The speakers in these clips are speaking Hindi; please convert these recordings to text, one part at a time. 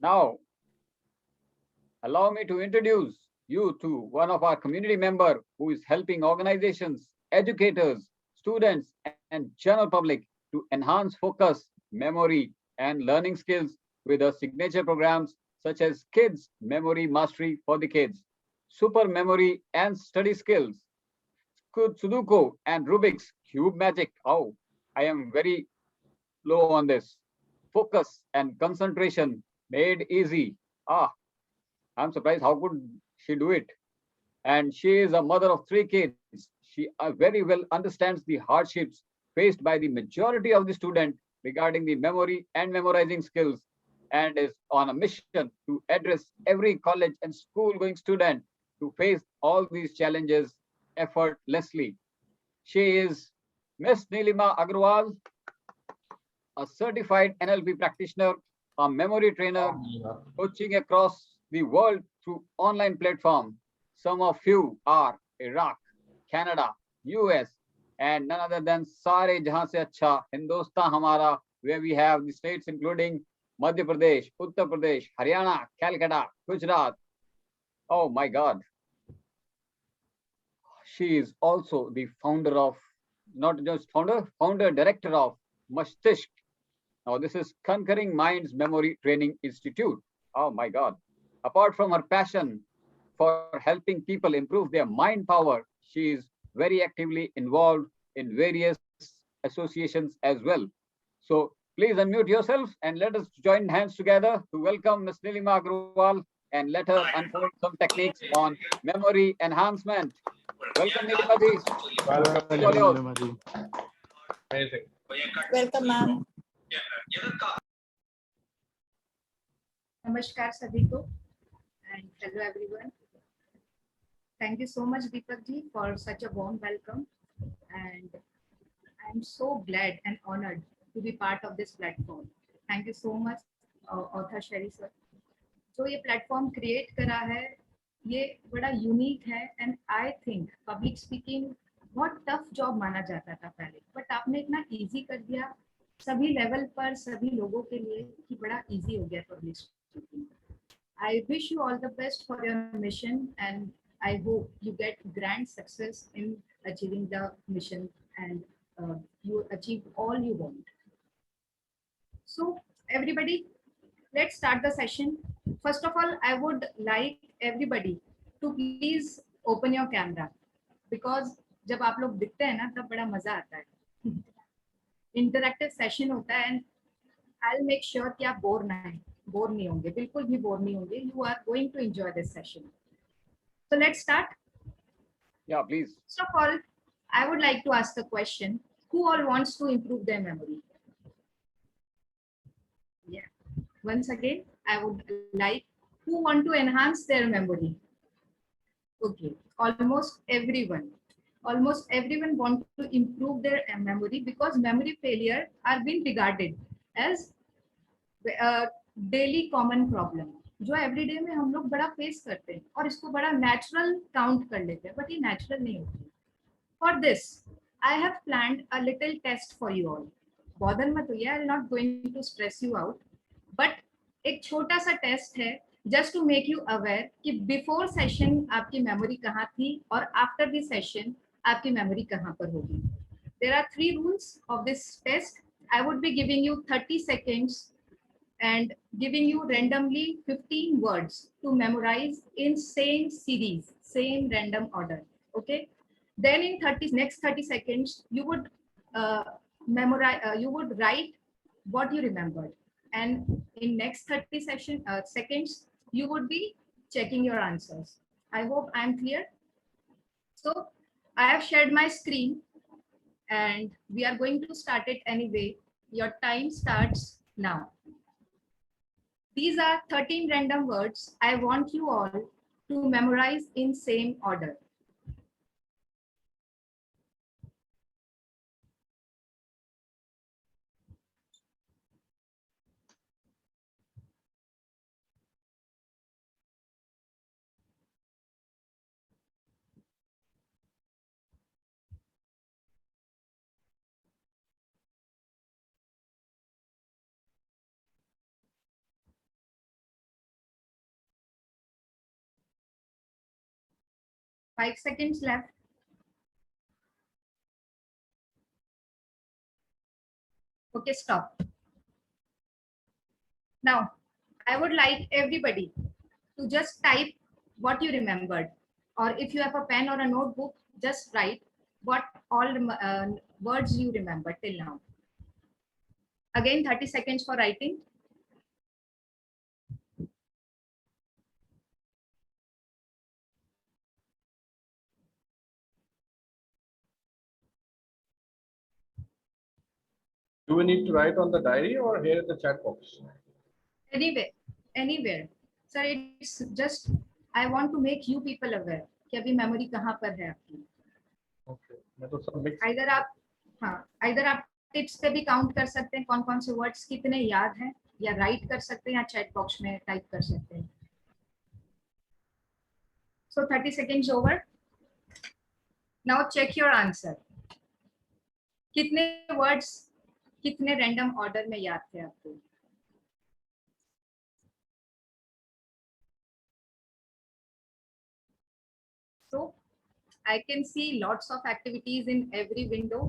Now, allow me to introduce you to one of our community member who is helping organizations, educators, students, and general public to enhance focus, memory, and learning skills with our signature programs such as Kids Memory Mastery for the Kids, Super Memory and Study Skills, Sudoku and Rubik's Cube Magic. Oh, I am very low on this. Focus and concentration made easy. Ah, I'm surprised how could she do it. And she is a mother of three kids. She very well understands the hardships faced by the majority of the student regarding the memory and memorizing skills and is on a mission to address every college and school going student to face all these challenges effortlessly. She is Miss Nilima Agrawal, a certified NLP practitioner, a memory trainer, coaching across the world through online platform. Some of you are Iraq, Canada, US, and none other than सारे जहां से अच्छा हिंदुस्तान हमारा, where we have the states including Madhya Pradesh, Uttar Pradesh, Haryana, Calcutta, Gujarat. Oh my God. She is also the founder of, not just founder director of Mastishk. Now, this is Conquering Minds Memory Training Institute. Oh my God. Apart from her passion for helping people improve their mind power, she is very actively involved in various associations as well. So please unmute yourself and let us join hands together to welcome Ms. Nilima Agrawal and let her unfold some techniques on memory enhancement. Welcome, Nilima ji. Welcome, Amazing. welcome, ma'am. Namaskar सभी को and hello everyone. Thank you so much Deepak ji for such a warm welcome, and I'm so glad and honored to be part of this platform. Thank you so much author Sherry sir. जो ये प्लेटफॉर्म क्रिएट करा है ये बड़ा यूनिक है, and I think public speaking बहुत टफ जॉब माना जाता था पहले, बट आपने इतना इजी कर दिया सभी लेवल पर सभी लोगों के लिए कि बड़ा इजी हो गया public speaking. I wish you all the best for your mission, and I hope you get grand success in achieving the mission, and you achieve all you want. So everybody, let's start the session. First of all, I would like everybody to please open your camera, because जब आप लोग दिखते हैं ना तब बड़ा मजा आता है. इंटरैक्टिव सेशन होता है, एंड I'll make sure कि आप बोर नहीं होंगे, बिल्कुल भी बोर नहीं होंगे. You are going to enjoy this session. So let's start. Yeah, please. First of all, I would like to ask the question: who all wants to improve their memory? Yeah. Once again, I would like, who want to enhance their memory? Okay, almost everyone. Almost everyone want to improve their memory, because memory failure are being regarded as daily common problem जो एवरीडे में हम लोग बड़ा फेस करते हैं और इसको बड़ा नेचुरल काउंट कर लेते हैं, बट ये नेचुरल नहीं होती. For this I have planned a little test for you all. Bother मत होइए, I am not going to stress you out, but एक छोटा सा टेस्ट है just to make you aware कि बिफोर सेशन आपकी मेमोरी कहाँ थी और आफ्टर दिस सेशन आपकी मेमोरी कहाँ पर होगी. There are 3 rules of this test. I would be giving you 30 seconds and giving you randomly 15 words to memorize in same series, same random order. Okay, then in next 30 seconds you would memorize, you would write what you remembered, and in next 30 seconds you would be checking your answers. I hope I am clear. So I have shared my screen and we are going to start it anyway. Your time starts now. These are 13 random words. I want you all to memorize in same order. 5 seconds left. Okay, stop. Now, I would like everybody to just type what you remembered, or if you have a pen or a notebook, just write what all words you remember till now. Again, 30 seconds for writing. Do we need to write on the diary or here in the chat box? Anywhere. Sir, it's just I want to make you people aware कि अभी memory कहाँ पर है आपकी. Okay. मैं तो सब mix. either आप टिप्स पे भी काउंट कर सकते हैं कौन कौन से वर्ड्स कितने याद हैं, या राइट कर सकते हैं या चैट बॉक्स में टाइप कर सकते हैं. So 30 seconds over. Now check your answer. कितने वर्ड्स कितने रैंडम ऑर्डर में याद थे आपको? So I can see lots of activities in every window.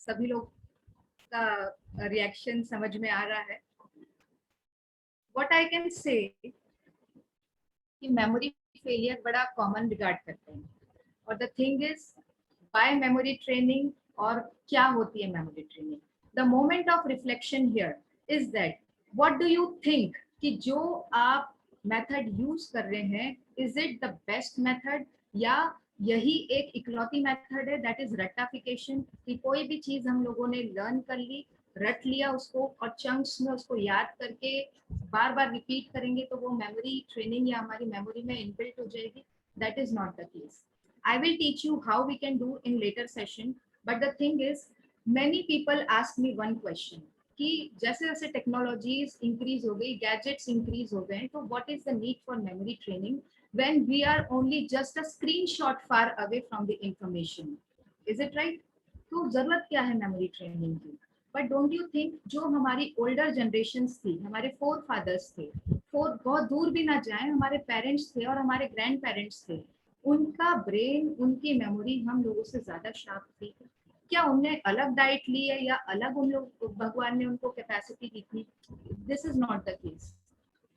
सभी लोग का रिएक्शन समझ में आ रहा है. What I can say कि मेमोरी फेलियर बड़ा कॉमन रिगार्ड करते हैं, और the thing is by memory training और क्या होती है memory training. The moment of reflection here is that what do you think कि जो आप मेथड यूज कर रहे हैं is it the best method, या यही एक इकलौती मेथड है दैट इज रट्टाफिकेशन, कि कोई भी चीज हम लोगों ने लर्न कर ली, रट लिया उसको और चंक्स में उसको याद करके बार बार रिपीट करेंगे तो वो मेमोरी ट्रेनिंग या हमारी मेमोरी में इनबिल्ट हो जाएगी. That is not the case. I will teach you how we can do in later session, but the thing is many people ask me one question कि जैसे जैसे टेक्नोलॉजीज इंक्रीज हो गई, गैजेट्स इंक्रीज हो गए, तो what is the need for memory training when we are only just a screenshot far away from the information. Is it right? तो जरूरत क्या है मेमोरी ट्रेनिंग की? बट डोंट यू थिंक जो हमारी ओल्डर जनरेशन्स थी, हमारे फोर फादर्स थे, बहुत दूर भी ना जाए, हमारे पेरेंट्स थे और हमारे ग्रैंड पेरेंट्स थे, उनका ब्रेन, उनकी मेमोरी हम लोगों से ज्यादा शार्प थी क्या? उनने अलग डाइट ली है या अलग उन लोग भगवान ने उनको कैपेसिटी दी थी? This is not the case.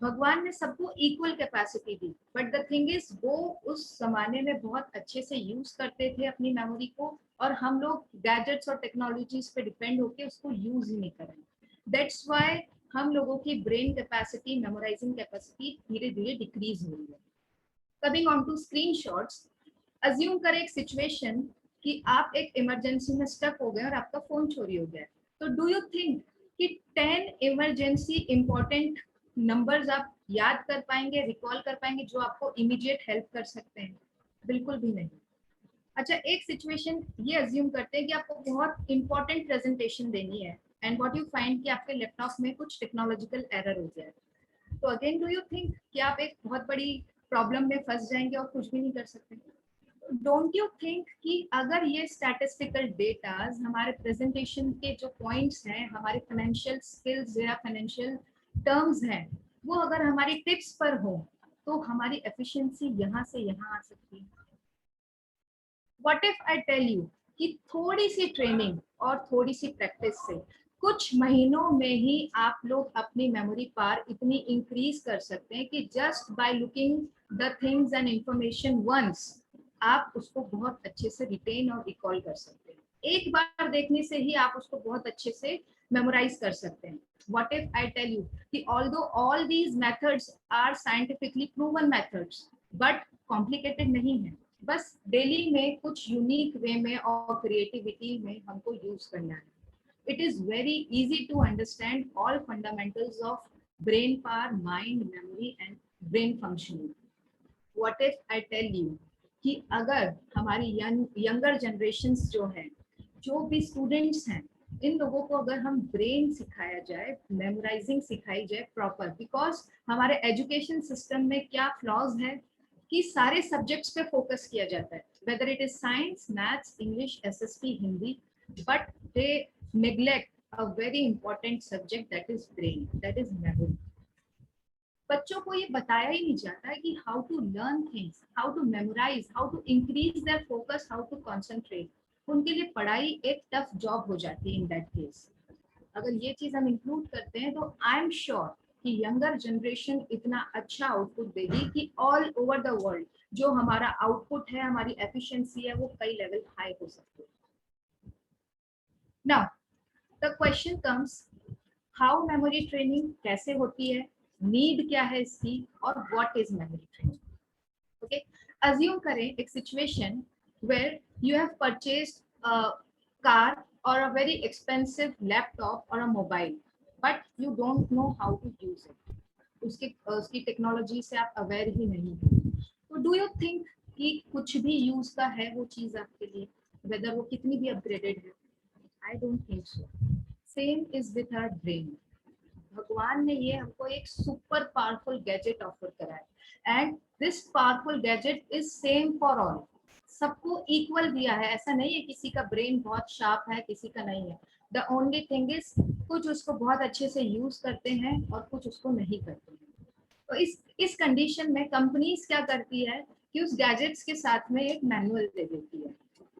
भगवान ने सबको equal capacity the, but the thing is वो उस जमाने में बहुत अच्छे से यूज करते थे अपनी मेमोरी को, और हम लोग गैजेट्स और टेक्नोलॉजीज पे डिपेंड होके उसको यूज ही नहीं करें. दैट्स व्हाई हम लोगों की ब्रेन कैपेसिटी, मेमोराइजिंग कैपेसिटी धीरे धीरे डिक्रीज हो रही है. Coming on to screenshots, assume करें एक सिचुएशन कि आप एक इमरजेंसी में स्टक हो गए और आपका फोन चोरी हो गया. तो डू यू थिंक कि 10 इमरजेंसी इंपॉर्टेंट नंबर्स आप याद कर पाएंगे, रिकॉल कर पाएंगे जो आपको इमीडिएट हेल्प कर सकते हैं? बिल्कुल भी नहीं. अच्छा, एक सिचुएशन ये अज्यूम करते हैं कि आपको बहुत इंपॉर्टेंट प्रेजेंटेशन देनी है एंड व्हाट यू फाइंड कि आपके लैपटॉप में कुछ टेक्नोलॉजिकल एरर हो जाए. तो अगेन डू यू थिंक कि आप एक बहुत बड़ी प्रॉब्लम में फंस जाएंगे और कुछ भी नहीं कर सकते? डोंट यू थिंक कि अगर ये स्टैटिस्टिकल डेटाज हमारे प्रेजेंटेशन के जो पॉइंट्स हैं, हमारे फाइनेंशियल स्किल्स या फाइनेंशियल टर्म्स हैं, वो अगर हमारी टिप्स पर हो तो हमारी एफिशिएंसी यहाँ से यहाँ आ सकती है. What if I tell you कि थोड़ी सी ट्रेनिंग और थोड़ी सी प्रैक्टिस से कुछ महीनों में ही आप लोग अपनी मेमोरी पावर इतनी इंक्रीज कर सकते हैं कि just by looking the things and information once आप उसको बहुत अच्छे से रिटेन और रिकॉल कर सकते हैं. एक बार देखने से ही आप उसको बहुत अच्छे से मेमोराइज कर सकते हैं. What if I tell you कि although all these methods are scientifically proven methods, but complicated नहीं है, बस डेली में कुछ यूनिक वे में और क्रिएटिविटी में हमको यूज करना है. It is very easy to understand all fundamentals of brain power, mind, memory and brain functioning. What if I tell you कि अगर हमारी यंगर जनरेशन्स जो हैं, जो भी स्टूडेंट्स हैं, इन लोगों को अगर हम ब्रेन सिखाया जाए, मेमोराइजिंग सिखाई जाए प्रॉपर, बिकॉज हमारे एजुकेशन सिस्टम में क्या फ्लॉज है कि सारे सब्जेक्ट्स पे फोकस किया जाता है, whether it is science, maths, English, SST, Hindi, but they neglect a very important subject that is brain, that is memory. बच्चों को ये बताया ही नहीं जाता है कि how to learn things, how to memorise, how to increase their focus, how to concentrate. उनके लिए पढ़ाई एक टफ जॉब हो जाती है इन दैट केस। अगर ये चीज हम इंक्लूड करते हैं तो आई एम श्योर कि यंगर जनरेशन इतना अच्छा आउटपुट देगी कि ऑल ओवर द वर्ल्ड जो हमारा आउटपुट है, हमारी एफिशिएंसी है, वो कई लेवल हाई हो सकती है। Now the question comes, how memory training कैसे होती है, नीड क्या है इसकी, और what is memory training. Okay, assume करें एक सिचुएशन where you have purchased a car or a very expensive laptop or a mobile, but you don't know how to use it. उसकी टेक्नोलॉजी से आप अवेयर ही नहीं हो, तो डू यू थिंक कि कुछ भी यूज का है वो चीज आपके लिए, वेदर वो कितनी भी अपग्रेडेड है? I don't think so. Same is with our brain. भगवान ने ये हमको एक सुपर पावरफुल गैजेट ऑफर करा है, and this powerful gadget is same for all. सबको इक्वल दिया है, ऐसा नहीं है किसी का ब्रेन बहुत शार्प है किसी का नहीं है। द ओनली थिंग इज कुछ उसको बहुत अच्छे से यूज करते हैं और कुछ उसको नहीं करते हैं। तो इस कंडीशन में कंपनीज क्या करती है कि उस गैजेट्स के साथ में एक मैनुअल दे देती है,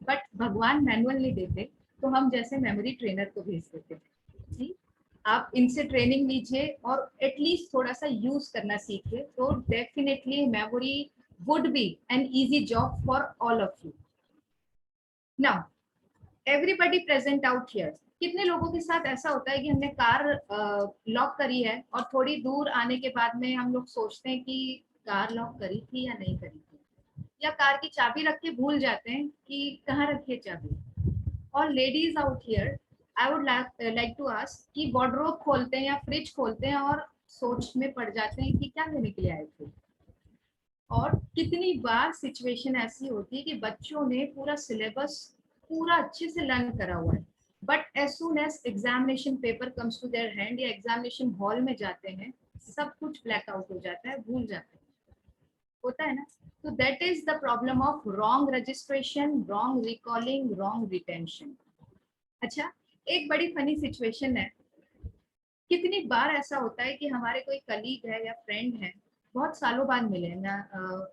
बट भगवान मैनुअल नहीं देते, तो हम जैसे मेमोरी ट्रेनर को भेज देते हैं जी, आप इनसे ट्रेनिंग लीजिए और एटलीस्ट थोड़ा सा यूज करना सीखिए, तो definitely memory would be an easy job for all of you. Now, everybody present out here, कितने लोगों के साथ ऐसा होता है कि हमने कार लॉक करी है और थोड़ी दूर आने के बाद में हम लोग सोचते हैं कि कार लॉक करी थी या नहीं करी थी, या कार की चाबी रख के भूल जाते हैं कि कहाँ रखी है चाबी। और ladies out here, I would like to ask कि वार्डरोब खोलते हैं या फ्रिज खोलते हैं और सोच में पड़ जाते हैं कि क्या लेने के लिए आए थे। और कितनी बार सिचुएशन ऐसी होती है कि बच्चों ने पूरा सिलेबस पूरा अच्छे से लर्न करा हुआ है, but as soon as examination paper comes to their hand या एग्जामिनेशन हॉल में जाते हैं, सब कुछ ब्लैक आउट हो जाता है, भूल जाते हैं, होता है ना। तो that is the problem of wrong registration, wrong recalling, wrong retention. अच्छा, एक बड़ी फनी सिचुएशन है, कितनी बार ऐसा होता है कि हमारे कोई कलीग है या फ्रेंड है, बहुत सालों बाद मिले ना,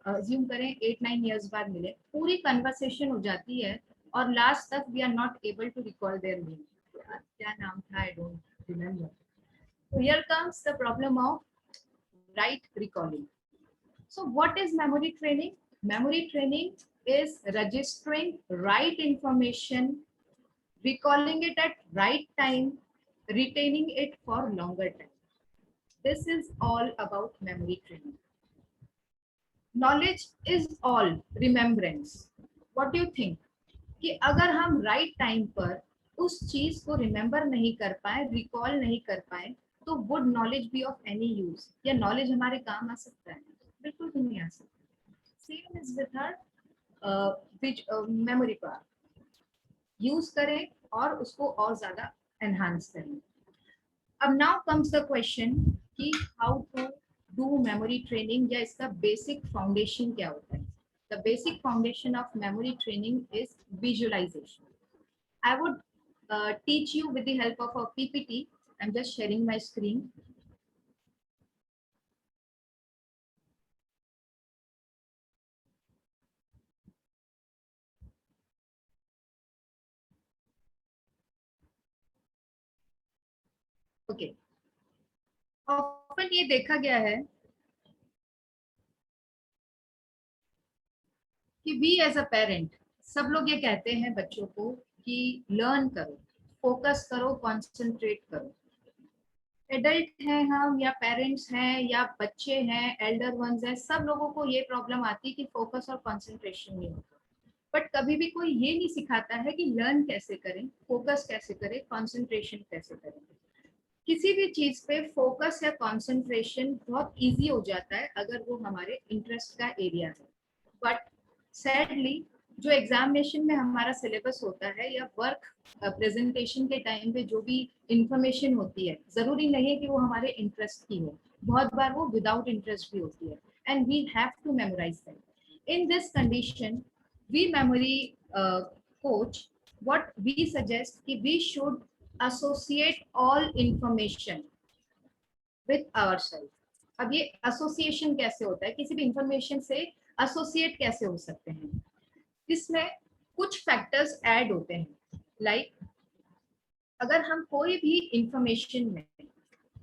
अज्यूम करें 8-9 इयर्स बाद मिले, पूरी कन्वर्सेशन हो जाती है और लास्ट तक we are not able to recall their name, क्या नाम था, आई डोंट रिमेम्बर। तो here comes the problem of right recalling. So what is memory training? Memory training is registering right information, recalling it at right time, retaining it for longer time. This is all about memory training. Knowledge is all remembrance. What do you think? कि अगर हम right time पर उस चीज को remember नहीं कर पाए, recall नहीं कर पाए, तो would knowledge be of any use? या knowledge हमारे काम आ सकता है? बिल्कुल भी नहीं आ सकता। Same is with our memory power. Use करें और उसको और ज्यादा एनहांस करें। अब नाउ कम्स द क्वेश्चन कि how to do memory training, या इसका बेसिक फाउंडेशन क्या होता है। The basic foundation of memory training is visualisation. I would teach you with the help of a PPT. I am just sharing my screen. Okay, often ये देखा गया है कि वी एज अ पेरेंट, सब लोग ये कहते हैं बच्चों को कि लर्न करो, फोकस करो, कंसंट्रेट करो। एडल्ट हैं हम या पेरेंट्स हैं या बच्चे हैं, एल्डर वंस हैं, सब लोगों को ये प्रॉब्लम आती है कि फोकस और कंसंट्रेशन नहीं होता। बट कभी भी कोई ये नहीं सिखाता है कि लर्न कैसे करें, फोकस कैसे करें, कंसंट्रेशन कैसे करें। किसी भी चीज पे फोकस या कंसंट्रेशन बहुत इजी हो जाता है अगर वो हमारे इंटरेस्ट का एरिया है, बट सैडली जो एग्जामिनेशन में हमारा सिलेबस होता है या वर्क प्रेजेंटेशन के टाइम पे जो भी इंफॉर्मेशन होती है, जरूरी नहीं है कि वो हमारे इंटरेस्ट की हो, बहुत बार वो विदाउट इंटरेस्ट भी होती है, and we have to memorise that. In this condition we memory coach, what we suggest कि we should associate all information with ourselves. अब ये एसोसिएशन कैसे होता है, किसी भी इंफॉर्मेशन से एसोसिएट कैसे हो सकते हैं, इसमें कुछ फैक्टर्स ऐड होते हैं। लाइक अगर हम कोई भी इंफॉर्मेशन में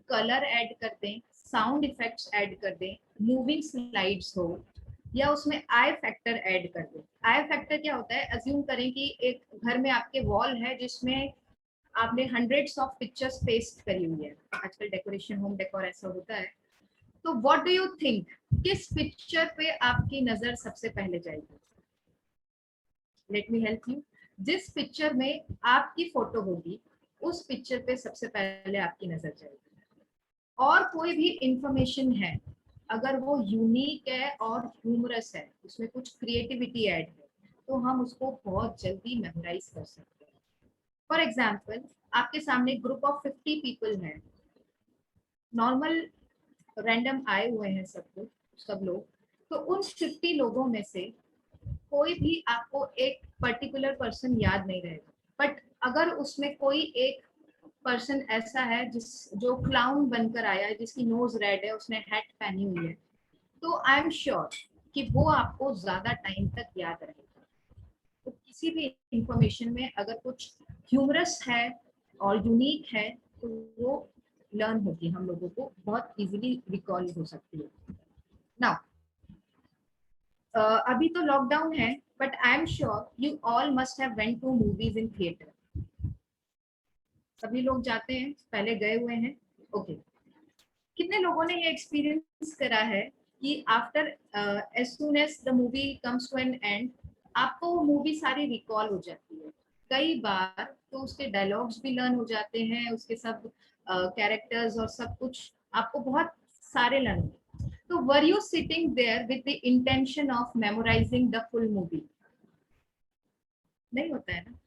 कलर ऐड कर दें, साउंड इफेक्ट्स ऐड कर दें, मूविंग स्लाइड्स हो, या उसमें आई फैक्टर ऐड कर दें। आई फैक्टर क्या होता है, अज्यूम करें कि एक घर में आपके वॉल है जिसमें आपने हंड्रेड्स ऑफ पिक्चर्स पेस्ट करी हुई है, आजकल डेकोरेशन होम डेकोर ऐसा होता है, तो व्हाट डू यू थिंक, किस पिक्चर पे आपकी नजर सबसे पहले जाएगी? Let me help you. जिस पिक्चर में आपकी फोटो होगी उस पिक्चर पे सबसे पहले आपकी नजर जाएगी। और कोई भी इंफॉर्मेशन है, अगर वो यूनिक है और ह्यूमरस है, उसमें कुछ क्रिएटिविटी ऐड है, तो हम उसको बहुत जल्दी मेमोराइज कर सकते हैं। फॉर एग्जाम्पल, आपके सामने ग्रुप ऑफ 50 पीपल है, नॉर्मल रैंडम आए हुए हैं सब लोग, तो उन 50 लोगों में से कोई भी आपको एक पर्टिकुलर पर्सन याद नहीं रहेगा, बट अगर उसमें कोई एक पर्सन ऐसा है जो क्लाउन बनकर आया है, जिसकी नोज रेड है, उसने हैट पहनी हुई है, तो आई एम श्योर कि वो आपको ज्यादा टाइम तक याद रहेगा। तो किसी भी इंफॉर्मेशन में अगर कुछ ह्यूमरस है और यूनिक है, तो वो लर्न होगी, हम लोगों को बहुत इजीली रिकॉल हो सकती है। नाउ अभी तो लॉकडाउन है, but I am sure you all must have went to movies in theatre. सभी लोग जाते हैं, पहले गए हुए हैं, ओके। कितने लोगों ने ये एक्सपीरियंस करा है कि after as soon as the movie comes to an end, आपको वो मूवी सारी रिकॉल हो जाती है। कई बार तो उसके डायलॉग्स भी लर्न हो जाते हैं, उसके सब कैरेक्टर्स और सब कुछ आपको बहुत सारे लर्न हो। तो were you sitting there with the intention of memorising the full movie? नहीं होता है ना,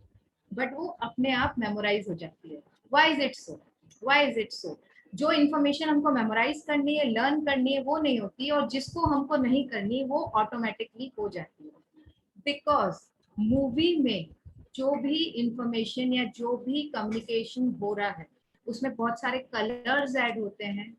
बट वो अपने आप मेमोराइज हो जाती है। Why is it so? Why is it so? जो इन्फॉर्मेशन हमको मेमोराइज करनी है, लर्न करनी है, वो नहीं होती, और जिसको हमको नहीं करनी वो ऑटोमेटिकली हो जाती है। बिकॉज मूवी में जो भी इंफॉर्मेशन या जो भी कम्युनिकेशन हो रहा है, उसमें बहुत सारे कलर्स ऐड होते हैं,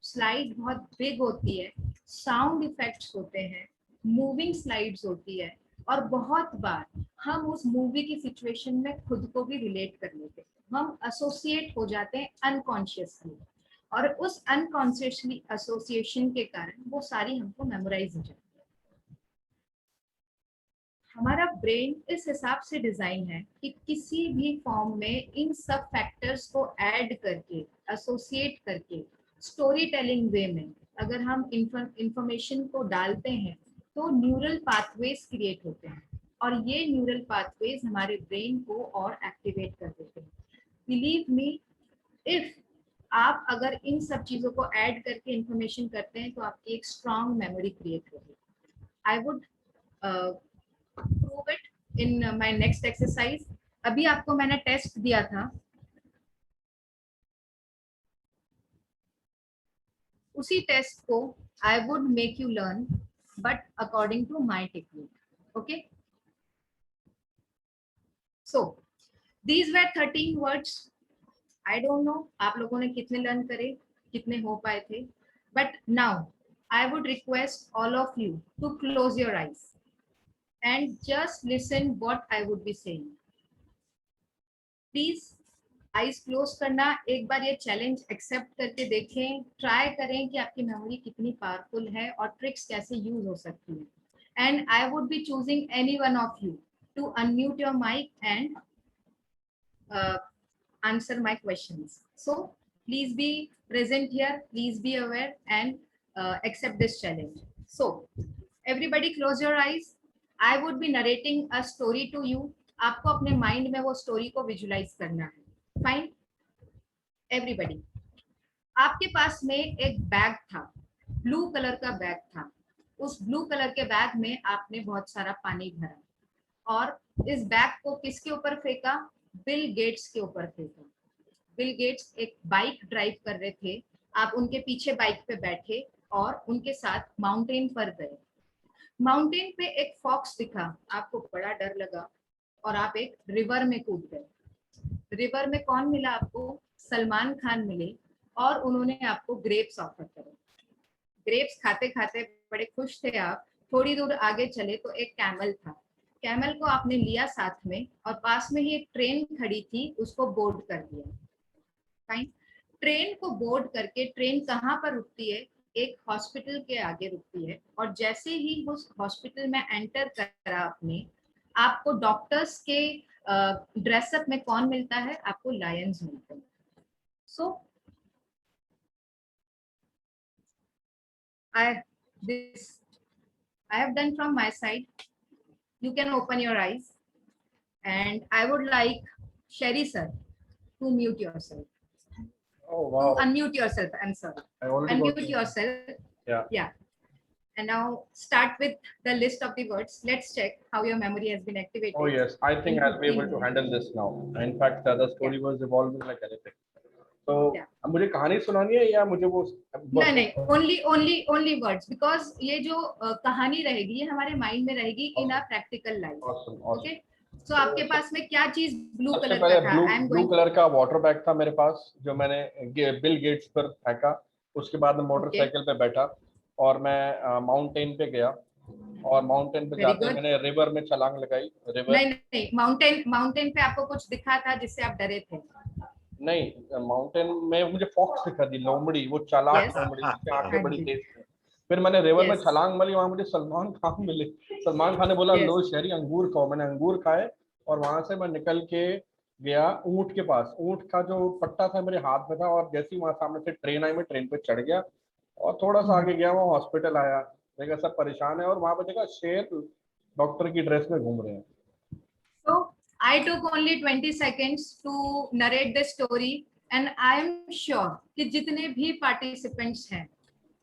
स्लाइड बहुत बिग होती है, साउंड इफेक्ट्स होते हैं, मूविंग स्लाइड्स होती है, और बहुत बार हम उस मूवी की सिचुएशन में खुद को भी रिलेट कर लेते हैं, हम एसोसिएट हो जाते हैं अनकॉन्शियसली, और उस अनकॉन्शियसली एसोसिएशन के कारण वो सारी हमको मेमोराइज हो जाती है। हमारा ब्रेन इस हिसाब से डिजाइन है कि किसी भी फॉर्म में इन सब फैक्टर्स को ऐड करके, एसोसिएट करके, स्टोरी टेलिंग वे में अगर हम इंफॉर्मेशन को डालते हैं, तो न्यूरल पाथवेज क्रिएट होते हैं, और ये न्यूरल पाथवेज हमारे ब्रेन को और एक्टिवेट कर देते हैं। बिलीव मी, इफ आप अगर इन सब चीजों को ऐड करके इंफॉर्मेशन करते हैं, तो आपकी एक स्ट्रॉन्ग मेमोरी क्रिएट होगी। I would prove it in my next exercise. अभी आपको मैंने टेस्ट दिया था, उसी टेस्ट को I would make you learn, but according to my technique. Okay. So these were 13 words. I don't know आप लोगों ने कितने लर्न करे, कितने हो पाए थे, but now I would request all of you to close your eyes and just listen what I would be saying. Please eyes close करना, एक बार ये चैलेंज एक्सेप्ट करके देखें, ट्राई करें कि आपकी मेमोरी कितनी पावरफुल है और ट्रिक्स कैसे यूज हो सकती है। And I would be choosing any one of you to unmute your mic and answer my questions. So please be present here, please be aware and accept this challenge. So everybody close your eyes. I would be narrating a story to you. आपको अपने माइंड में वो स्टोरी को विजुलाइज करना है। फाइन एवरीबॉडी, आपके पास में एक बैग था, ब्लू कलर का बैग था। उस ब्लू कलर के बैग में आपने बहुत सारा पानी भरा और इस बैग को किसके ऊपर फेंका? बिल गेट्स के ऊपर फेंका। बिल गेट्स एक बाइक ड्राइव कर रहे थे, आप उनके पीछे बाइक पे बैठे और उनके साथ माउंटेन पर गए। माउंटेन पे एक फॉक्स दिखा, आपको बड़ा डर लगा और आप एक रिवर में कूद गए। रिवर में कौन मिला आपको? सलमान खान मिले और उन्होंने आपको ग्रेप्स ऑफर करे। ग्रेप्स खाते खाते बड़े खुश थे आप, थोड़ी दूर आगे चले तो एक कैमल था। कैमल को आपने लिया साथ में और पास में ही एक ट्रेन खड़ी थी, उसको बोर्ड कर दिया। फाइन। ट्रेन को बोर्ड करके ट्रेन कहाँ पर रुकती है? एक हॉस्पिटल के आगे रुकती है, और जैसे ही उस हॉस्पिटल में एंटर करा आपने, आपको डॉक्टर्स के ड्रेसअप में कौन मिलता है? आपको लायंस मिलते हैं। सो I have done from my side. You can open your eyes, and I would like Sherry sir to mute yourself. Oh, To wow. unmute yourself. I'm sorry. I already got Unmute it. yourself. Yeah. Yeah. And now start with the list of the words. Let's check how your memory has been activated. Oh, yes. I think in I'll be able 15 to minutes. handle this now. In fact, the story was evolving like anything. So, Yeah. अब मुझे कहानी सुनानी है या मुझे वो नहीं नहीं, only words, because ये जो कहानी रहेगी ये हमारे माइंड में रहेगी in a practical life. Awesome, awesome. Okay, so आपके पास में क्या चीज ब्लू सबसे कलर पहले का था? आई एम ब्लू कलर का वाटर बैग था मेरे पास, जो मैंने बिल गेट्स पर फेंका। उसके बाद मैं मोटरसाइकिल पे बैठा और मैं माउंटेन पे गया, और माउंटेन पे Very जाते good. मैंने रिवर में छलांग लगाई। रिवर नहीं नहीं, माउंटेन पे आपको कुछ दिखा था जिससे आप डरे थे? नहीं, माउंटेन में मुझे फॉक्स दिखा दी, लोमड़ी, वो चालाक Yes. लोमड़ी जिसकी आंखें हाँ बड़ी जी। तेज थी। फिर मैंने रिवर में Yes. छलांग मारी, वहां मुझे सलमान खान मिले। सलमान खान ने बोला Yes. लो शहरी अंगूर खाओ। मैंने अंगूर खाए और वहां से मैं निकल के गया ऊंट के पास। ऊंट का जो पट्टा था मेरे हाथ में था, और जैसे ही वहां सामने से ट्रेन आई, मैं ट्रेन पे चढ़ गया और थोड़ा सा आगे गया, वहाँ हॉस्पिटल आया, देखा सब परेशान है, और वहां पे देखा शेर डॉक्टर की ड्रेस में घूम रहे हैं। So I took only 20 seconds to narrate the story, and I am sure कि जितने भी participants हैं,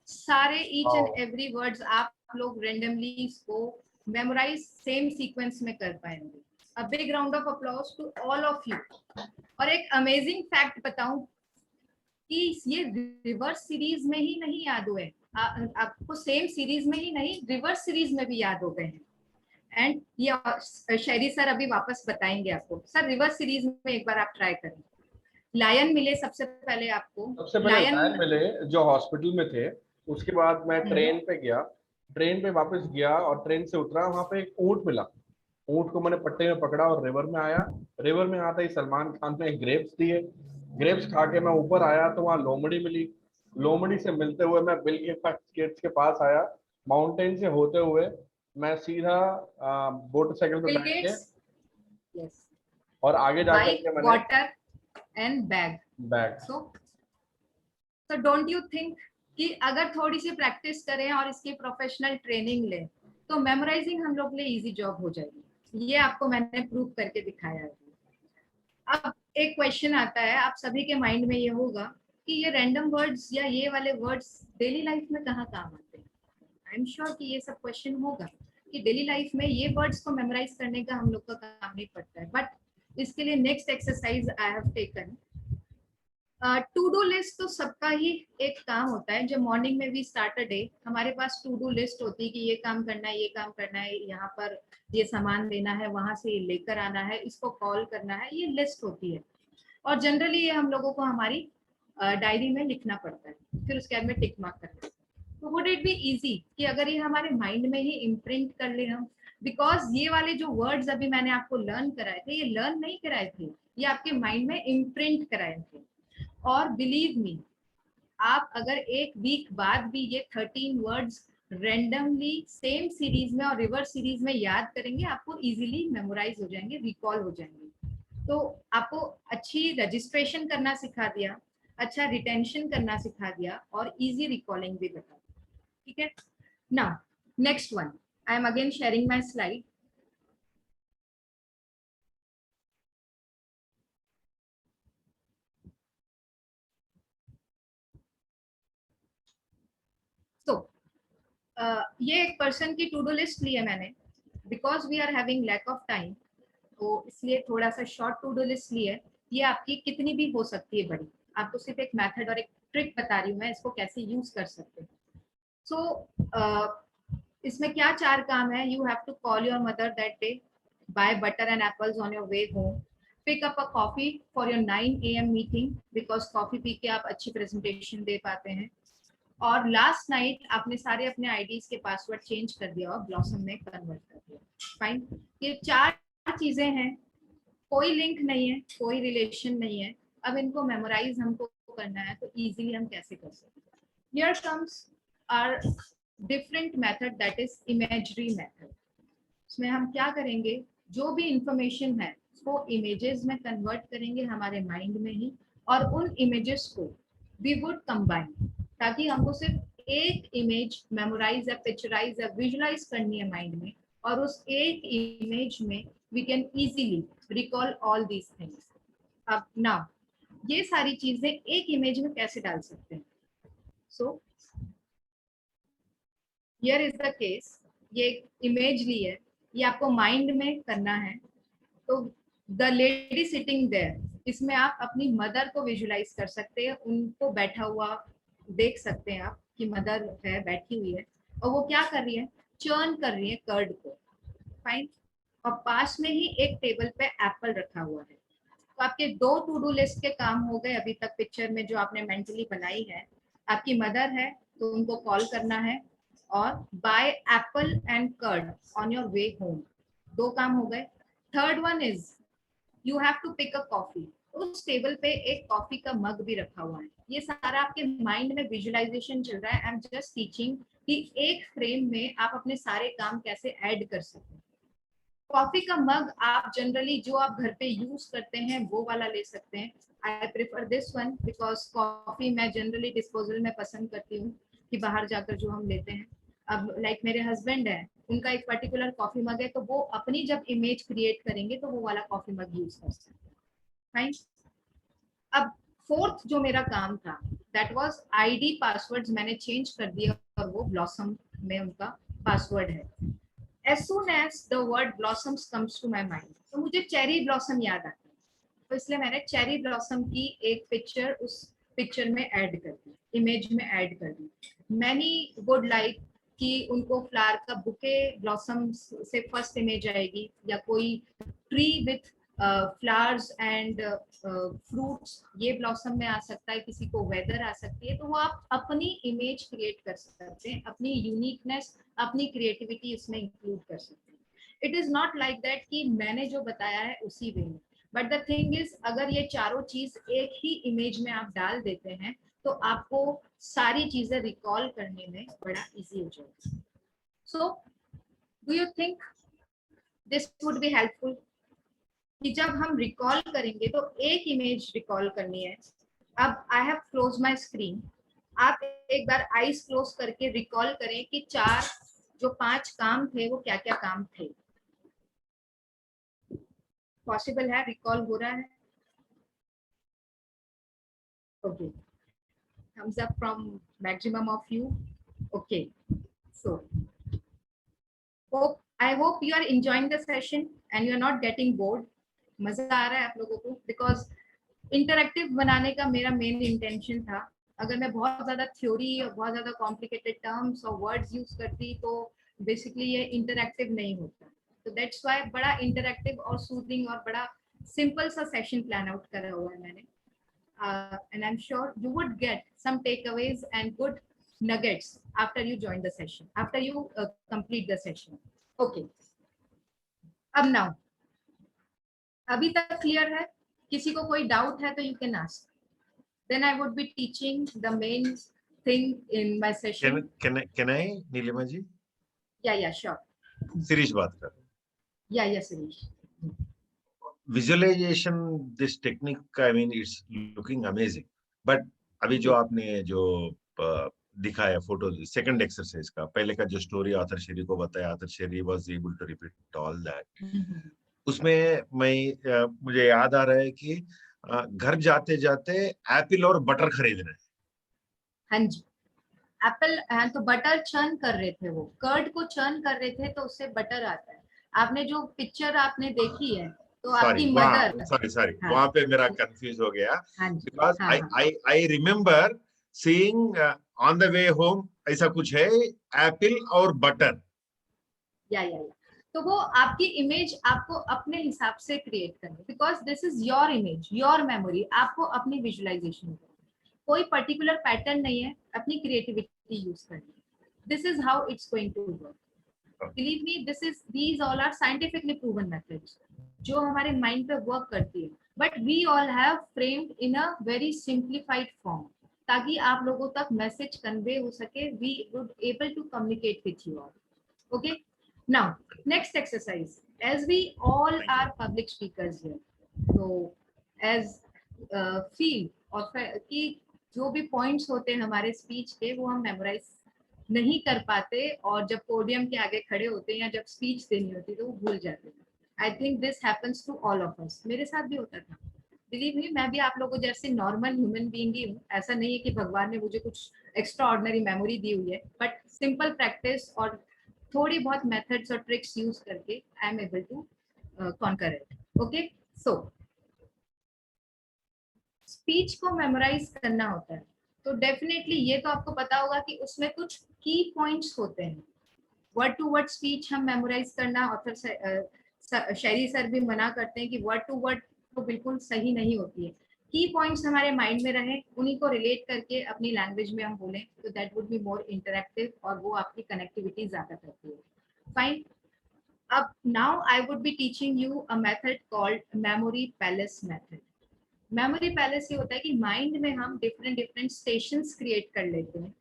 सारे each and every words आप लोग randomly इसको memorize same sequence में कर पाएंगे। A big round of applause to all of you. और एक amazing fact बताऊं कि ये रिवर्स सीरीज में ही नहीं याद हुए, आपको सेम सीरीज में ही नहीं, रिवर्स सीरीज में भी याद हो गए हैं। एंड ये शहरी सर अभी वापस बताएंगे आपको। सर रिवर्स सीरीज में एक बार आप ट्राई करें। लायन मिले सबसे पहले आपको। सबसे पहले लायन मिले जो हॉस्पिटल में थे। उसके बाद मैं ट्रेन पे गया, ट्रेन पे वापस गया और ट्रेन से उतरा, वहां पे एक ऊंट मिला। ऊंट को मैंने पट्टे में पकड़ा और रिवर में आया। रिवर में आता ही सलमान खान ने ग्रेप्स दिए। ग्रेप्स खा के मैं ऊपर आया तो वहाँ लोमड़ी मिली। लोमड़ी से मिलते हुए मैं बिल गेट्स के पास आया। माउंटेन से होते हुए मैं सीधा मोटरसाइकिल पे बैठ के यस, और आगे जाकर के मैंने water and bag. So don't you think कि अगर थोड़ी सी प्रैक्टिस करें और इसकी प्रोफेशनल ट्रेनिंग लें तो मेमोराइजिंग हम लोग लिए इजी जॉब हो जाएगी। ये आपको मैंने प्रूव करके दिखाया है। अब एक क्वेश्चन आता है आप सभी के माइंड में, ये होगा कि ये रैंडम वर्ड्स या ये वाले वर्ड्स डेली लाइफ में कहाँ काम आते हैं। आई एम श्योर कि ये सब क्वेश्चन होगा कि डेली लाइफ में ये वर्ड्स को मेमोराइज करने का हम लोग का काम नहीं पड़ता है। बट इसके लिए next exercise I have taken. To do list तो सबका ही एक काम होता है। जब मॉर्निंग में भी स्टार्ट अ डे, हमारे पास टू डू लिस्ट होती है कि ये काम करना है, ये काम करना है, यहाँ पर ये सामान लेना है, वहां से ये लेकर आना है, इसको कॉल करना है, ये लिस्ट होती है। और जनरली ये हम लोगों को हमारी डायरी में लिखना पड़ता है, फिर उसके बाद में टिक मार्क करना है। तो वुड इट बी इजी कि अगर ये हमारे माइंड में ही इम्प्रिंट कर ले हम, बिकॉज ये वाले जो वर्ड्स अभी मैंने आपको लर्न कराए थे, ये लर्न नहीं कराए थे, ये आपके माइंड में इम्प्रिंट कराए थे। और बिलीव मी, आप अगर एक वीक बाद भी ये 13 वर्ड्स रेंडमली सेम सीरीज में और रिवर्स सीरीज में याद करेंगे, आपको इजीली मेमोराइज हो जाएंगे, रिकॉल हो जाएंगे। तो आपको अच्छी रजिस्ट्रेशन करना सिखा दिया, अच्छा रिटेंशन करना सिखा दिया, और इजी रिकॉलिंग भी बता दिया। ठीक है, now next one, I am again sharing my slide. So, ये एक पर्सन की टू डू लिस्ट ली है मैंने, because we are having lack of time, तो इसलिए थोड़ा सा शॉर्ट टू डू लिस्ट ली है। ये आपकी कितनी भी हो सकती है बड़ी, आपको सिर्फ एक मेथड और एक ट्रिक बता रही हूँ मैं, इसको कैसे यूज कर सकते हैं। सो इसमें क्या 4 काम है? You have to call your mother that day, buy butter and apples on your way home, pick up a coffee for your 9 AM meeting, because coffee पी के आप अच्छी प्रेजेंटेशन दे पाते हैं, और लास्ट नाइट आपने सारे अपने आईडीज के पासवर्ड चेंज कर दिया और ब्लॉसम में कन्वर्ट कर दिया। फाइन, ये 4 चीजें हैं, कोई लिंक नहीं है, कोई रिलेशन नहीं है। अब इनको मेमोराइज हमको करना है तो इजीली हम कैसे कर सकते हैं? Here comes our different method, that is imagery method. इसमें हम क्या करेंगे, जो भी इंफॉर्मेशन है उसको इमेजेस में कन्वर्ट करेंगे हमारे माइंड में ही, और उन इमेजेस को वी वुड कंबाइन, ताकि हमको सिर्फ एक इमेज मेमोराइज या पिक्चराइज या विजुलाइज करनी है माइंड में, और उस एक इमेज में we can easily recall all these things. अब नाउ ये सारी चीजें एक इमेज में कैसे डाल सकते हैं? So here is the case, ये इमेज ली है, ये आपको माइंड में करना है। तो द लेडी सिटिंग देयर, इसमें आप अपनी मदर को विजुलाइज कर सकते हैं, उनको बैठा हुआ देख सकते हैं आप कि मदर है, बैठी हुई है, और वो क्या कर रही है, चर्न कर रही है कर्ड को। फाइन, और पास में ही एक टेबल पे एप्पल रखा हुआ है। तो आपके 2 टू डू लिस्ट के काम हो गए अभी तक पिक्चर में जो आपने मेंटली बनाई है। आपकी मदर है तो उनको कॉल करना है, और buy apple and curd on your way home, 2 काम हो गए। Third one is you have to pick a coffee. उस टेबल पे एक कॉफी का मग भी रखा हुआ है। ये सारा आपके माइंड में विजुअलाइजेशन चल रहा है। आई एम जस्ट टीचिंग कि एक फ्रेम में आप अपने सारे काम कैसे ऐड कर सकते हैं। कॉफी का मग आप जनरली जो आप घर पे यूज करते हैं वो वाला ले सकते हैं। I prefer this one because coffee मैं जनरली डिस्पोजल में पसंद करती हूँ कि बाहर जाकर जो हम लेते हैं। अब लाइक मेरे हस्बैंड है, उनका एक पर्टिकुलर कॉफी मग है, तो वो अपनी जब इमेज क्रिएट करेंगे तो वो वाला कॉफी मग यूज कर सकते हैं। फाइन, अब फोर्थ जो मेरा काम था दैट वाज आईडी पासवर्ड्स मैंने चेंज कर दिया, और वो ब्लॉसम में उनका पासवर्ड है। As soon as the word blossoms comes to my mind, तो मुझे चेरी ब्लॉसम याद आता है, तो इसलिए मैंने चेरी ब्लॉसम की एक पिक्चर उस पिक्चर में ऐड कर दी, इमेज में ऐड कर दी। मैनी वुड लाइक कि उनको फ्लावर का बुके ब्लॉसम से फर्स्ट इमेज आएगी, या कोई tree with flowers and fruits, ये ब्लॉसम में आ सकता है। किसी को वेदर आ सकती है, तो वो आप अपनी इमेज क्रिएट कर सकते हैं, अपनी यूनिकनेस, अपनी क्रिएटिविटी इसमें इंक्लूड कर सकते हैं। It is not like that कि मैंने जो बताया है उसी वे में, बट द थिंग इज अगर ये चारों चीज एक ही इमेज में आप डाल देते हैं तो आपको सारी चीजें रिकॉल करने में बड़ा इजी हो जाएगा। So do you think this would be helpful कि जब हम रिकॉल करेंगे तो एक इमेज रिकॉल करनी है। अब I have close my screen, आप एक बार आईज क्लोज करके रिकॉल करें कि 5 काम थे वो क्या क्या काम थे। पॉसिबल है, रिकॉल हो रहा है? Okay, thumbs up from maximum of you. Okay, so I hope you are enjoying the session and you are not getting bored. मजा आ रहा है आप लोगों को? बिकॉज इंटरेक्टिव बनाने का मेरा मेन इंटेंशन था। अगर मैं बहुत ज्यादा थ्योरी और बहुत ज्यादा कॉम्प्लिकेटेड टर्म्स और वर्ड्स यूज करती तो बेसिकली ये इंटरेक्टिव नहीं होता। तो दैट्स व्हाई बड़ा इंटरेक्टिव और सूदिंग और बड़ा सिंपल सा सेशन प्लान आउट करा हुआ है मैंने। and I'm sure you would get some takeaways and good nuggets after you join the session, after you complete the session. Okay. अब now, अभी तक क्लियर है? किसी को कोई डाउट है तो you can ask. Then I would be teaching the main thing in my session. Can I, Nilima ji? Yeah, sure. Shirish बात कर। Yeah, Suresh. Visualization, this technique, I mean, it's looking amazing. But अभी जो आपने जो दिखाया फोटो, सेकंड एक्सरसाइज का, पहले का जो स्टोरी आर्थर शेरी को बताया, Arthur Sherry was able to repeat all that, उसमें मुझे याद आ रहा है कि घर जाते जाते एप्पल और बटर खरीदना है। हाँ जी, एप्पल, हाँ, तो बटर चर्न कर रहे थे, वो कर्ड को चर्न कर रहे थे तो उससे बटर आता है। आपने जो पिक्चर आपने देखी है तो आपकी मदर, सॉरी वहां पे मेरा कंफ्यूज हो गया, because I remember seeing on the way home, ऐसा कुछ है एप्पल और बटर। या तो वो आपकी इमेज आपको अपने हिसाब से क्रिएट करनी, because this is your image, your memory, आपको अपनी विजुअलाइजेशन करनी। कोई पर्टिकुलर पैटर्न नहीं है, अपनी क्रिएटिविटी यूज करनी है. This is how it's going to work. Believe me, these all are scientifically proven methods जो हमारे माइंड पे वर्क करती है. But we all have framed in a very simplified form ताकि आप लोगों तक मैसेज कन्वे हो सके. We would able to communicate with you all. Okay, now next exercise. As we all are public speakers here, तो एज फील और कि जो भी पॉइंट्स होते हैं हमारे स्पीच के वो हम मेमोराइज नहीं कर पाते और जब पोडियम के आगे खड़े होते हैं या जब स्पीच देनी होती है तो वो भूल जाते हैं. I think this happens to all of us. मेरे साथ भी होता था. बिलीव मी, मैं भी आप लोगों जैसे नॉर्मल ह्यूमन बीइंग ही हूँ. ऐसा नहीं है कि भगवान ने मुझे कुछ एक्स्ट्रा ऑर्डिनरी मेमोरी दी हुई है, बट सिंपल प्रैक्टिस और थोड़ी बहुत मेथड्स और ट्रिक्स यूज करके I am able to conquer it. Okay, so speech को मेमोराइज करना होता है तो डेफिनेटली ये तो आपको पता होगा कि उसमें कुछ की पॉइंट्स होते हैं. वर्ड टू वर्ड स्पीच हम मेमोराइज करना, ऑथर शैरी सर भी मना करते हैं कि वर्ड टू वर्ड तो बिल्कुल सही नहीं होती है. की पॉइंट्स हमारे माइंड में रहे, उन्हीं को रिलेट करके अपनी लैंग्वेज में हम बोलें तो that would be more interactive और वो आपकी कनेक्टिविटी ज्यादा करती है. फाइन. अब now I would be teaching you a method called memory palace method. Memory palace ये होता है कि माइंड में हम डिफरेंट स्टेशंस क्रिएट कर लेते हैं.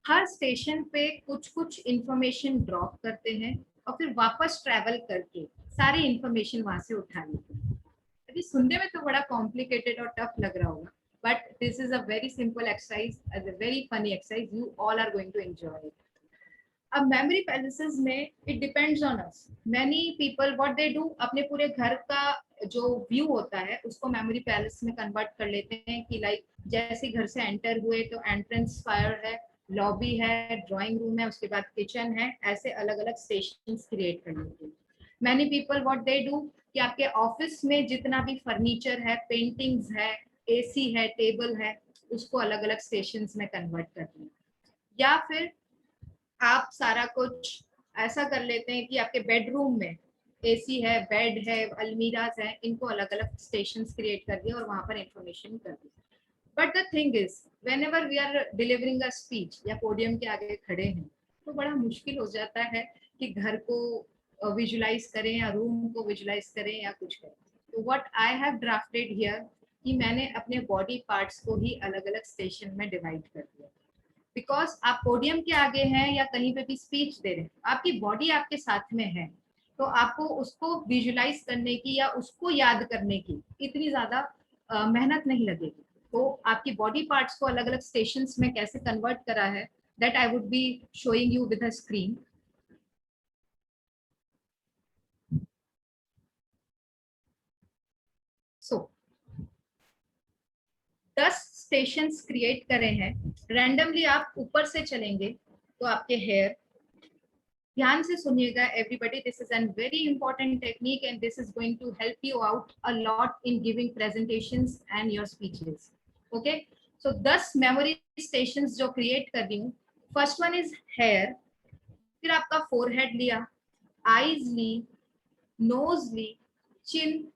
हर स्टेशन पे कुछ कुछ इंफॉर्मेशन ड्रॉप करते हैं और फिर वापस ट्रैवल करके सारी इंफॉर्मेशन वहां से उठा लेते हैं. अभी सुनने में तो बड़ा कॉम्प्लिकेटेड और टफ लग रहा होगा, but this is a very simple exercise, a very funny exercise. You all are going to enjoy it. अब मेमोरी पैलेसेस में it depends on us. Many people what they do, अपने पूरे घर का जो व्यू होता है उसको मेमोरी पैलेस में कन्वर्ट कर लेते हैं कि लाइक जैसे घर से एंटर हुए तो एंट्रेंस फायर है, लॉबी है, ड्राइंग रूम है, उसके बाद किचन है, ऐसे अलग अलग स्टेशंस क्रिएट कर लेते हैं. Many people what they do कि आपके ऑफिस में जितना भी फर्नीचर है, पेंटिंग्स है, एसी है, टेबल है, उसको अलग अलग स्टेशंस में कन्वर्ट करते हैं. या फिर आप सारा कुछ ऐसा कर लेते हैं कि आपके बेडरूम में एसी है, बेड है, अलमीराज है, इनको अलग अलग स्टेशंस क्रिएट कर दिया और वहां पर इंफॉर्मेशन कर दी. But the thing is whenever we are delivering a speech या पोडियम के आगे खड़े हैं तो बड़ा मुश्किल हो जाता है कि घर को विजुलाइज करें या रूम को विजुलाइज करें या कुछ करें. तो what I have drafted here कि मैंने अपने बॉडी पार्ट्स को ही अलग अलग स्टेशन में डिवाइड कर दिया. बिकॉज आप पोडियम के आगे हैं या कहीं पे भी स्पीच दे रहे हैं, आपकी बॉडी आपके साथ में है, तो आपको उसको विजुलाइज करने की या उसको याद करने की इतनी ज्यादा मेहनत नहीं लगेगी. तो आपकी बॉडी पार्ट्स को अलग अलग स्टेशंस में कैसे कन्वर्ट करा है that I would be showing you with a screen. So 10 stations create करे हैं. रैंडमली आप ऊपर से चलेंगे तो आपके हेयर, ध्यान से सुनिएगा everybody, this is an very important technique and this is going to help you out a lot in giving presentations and your speeches. Okay, so 10 memory stations जो क्रिएट कर रही हूँ. फर्स्ट वन इज हेयर, फिर आपका फोरहेड लिया, आईज ली, नोज ली, चिन,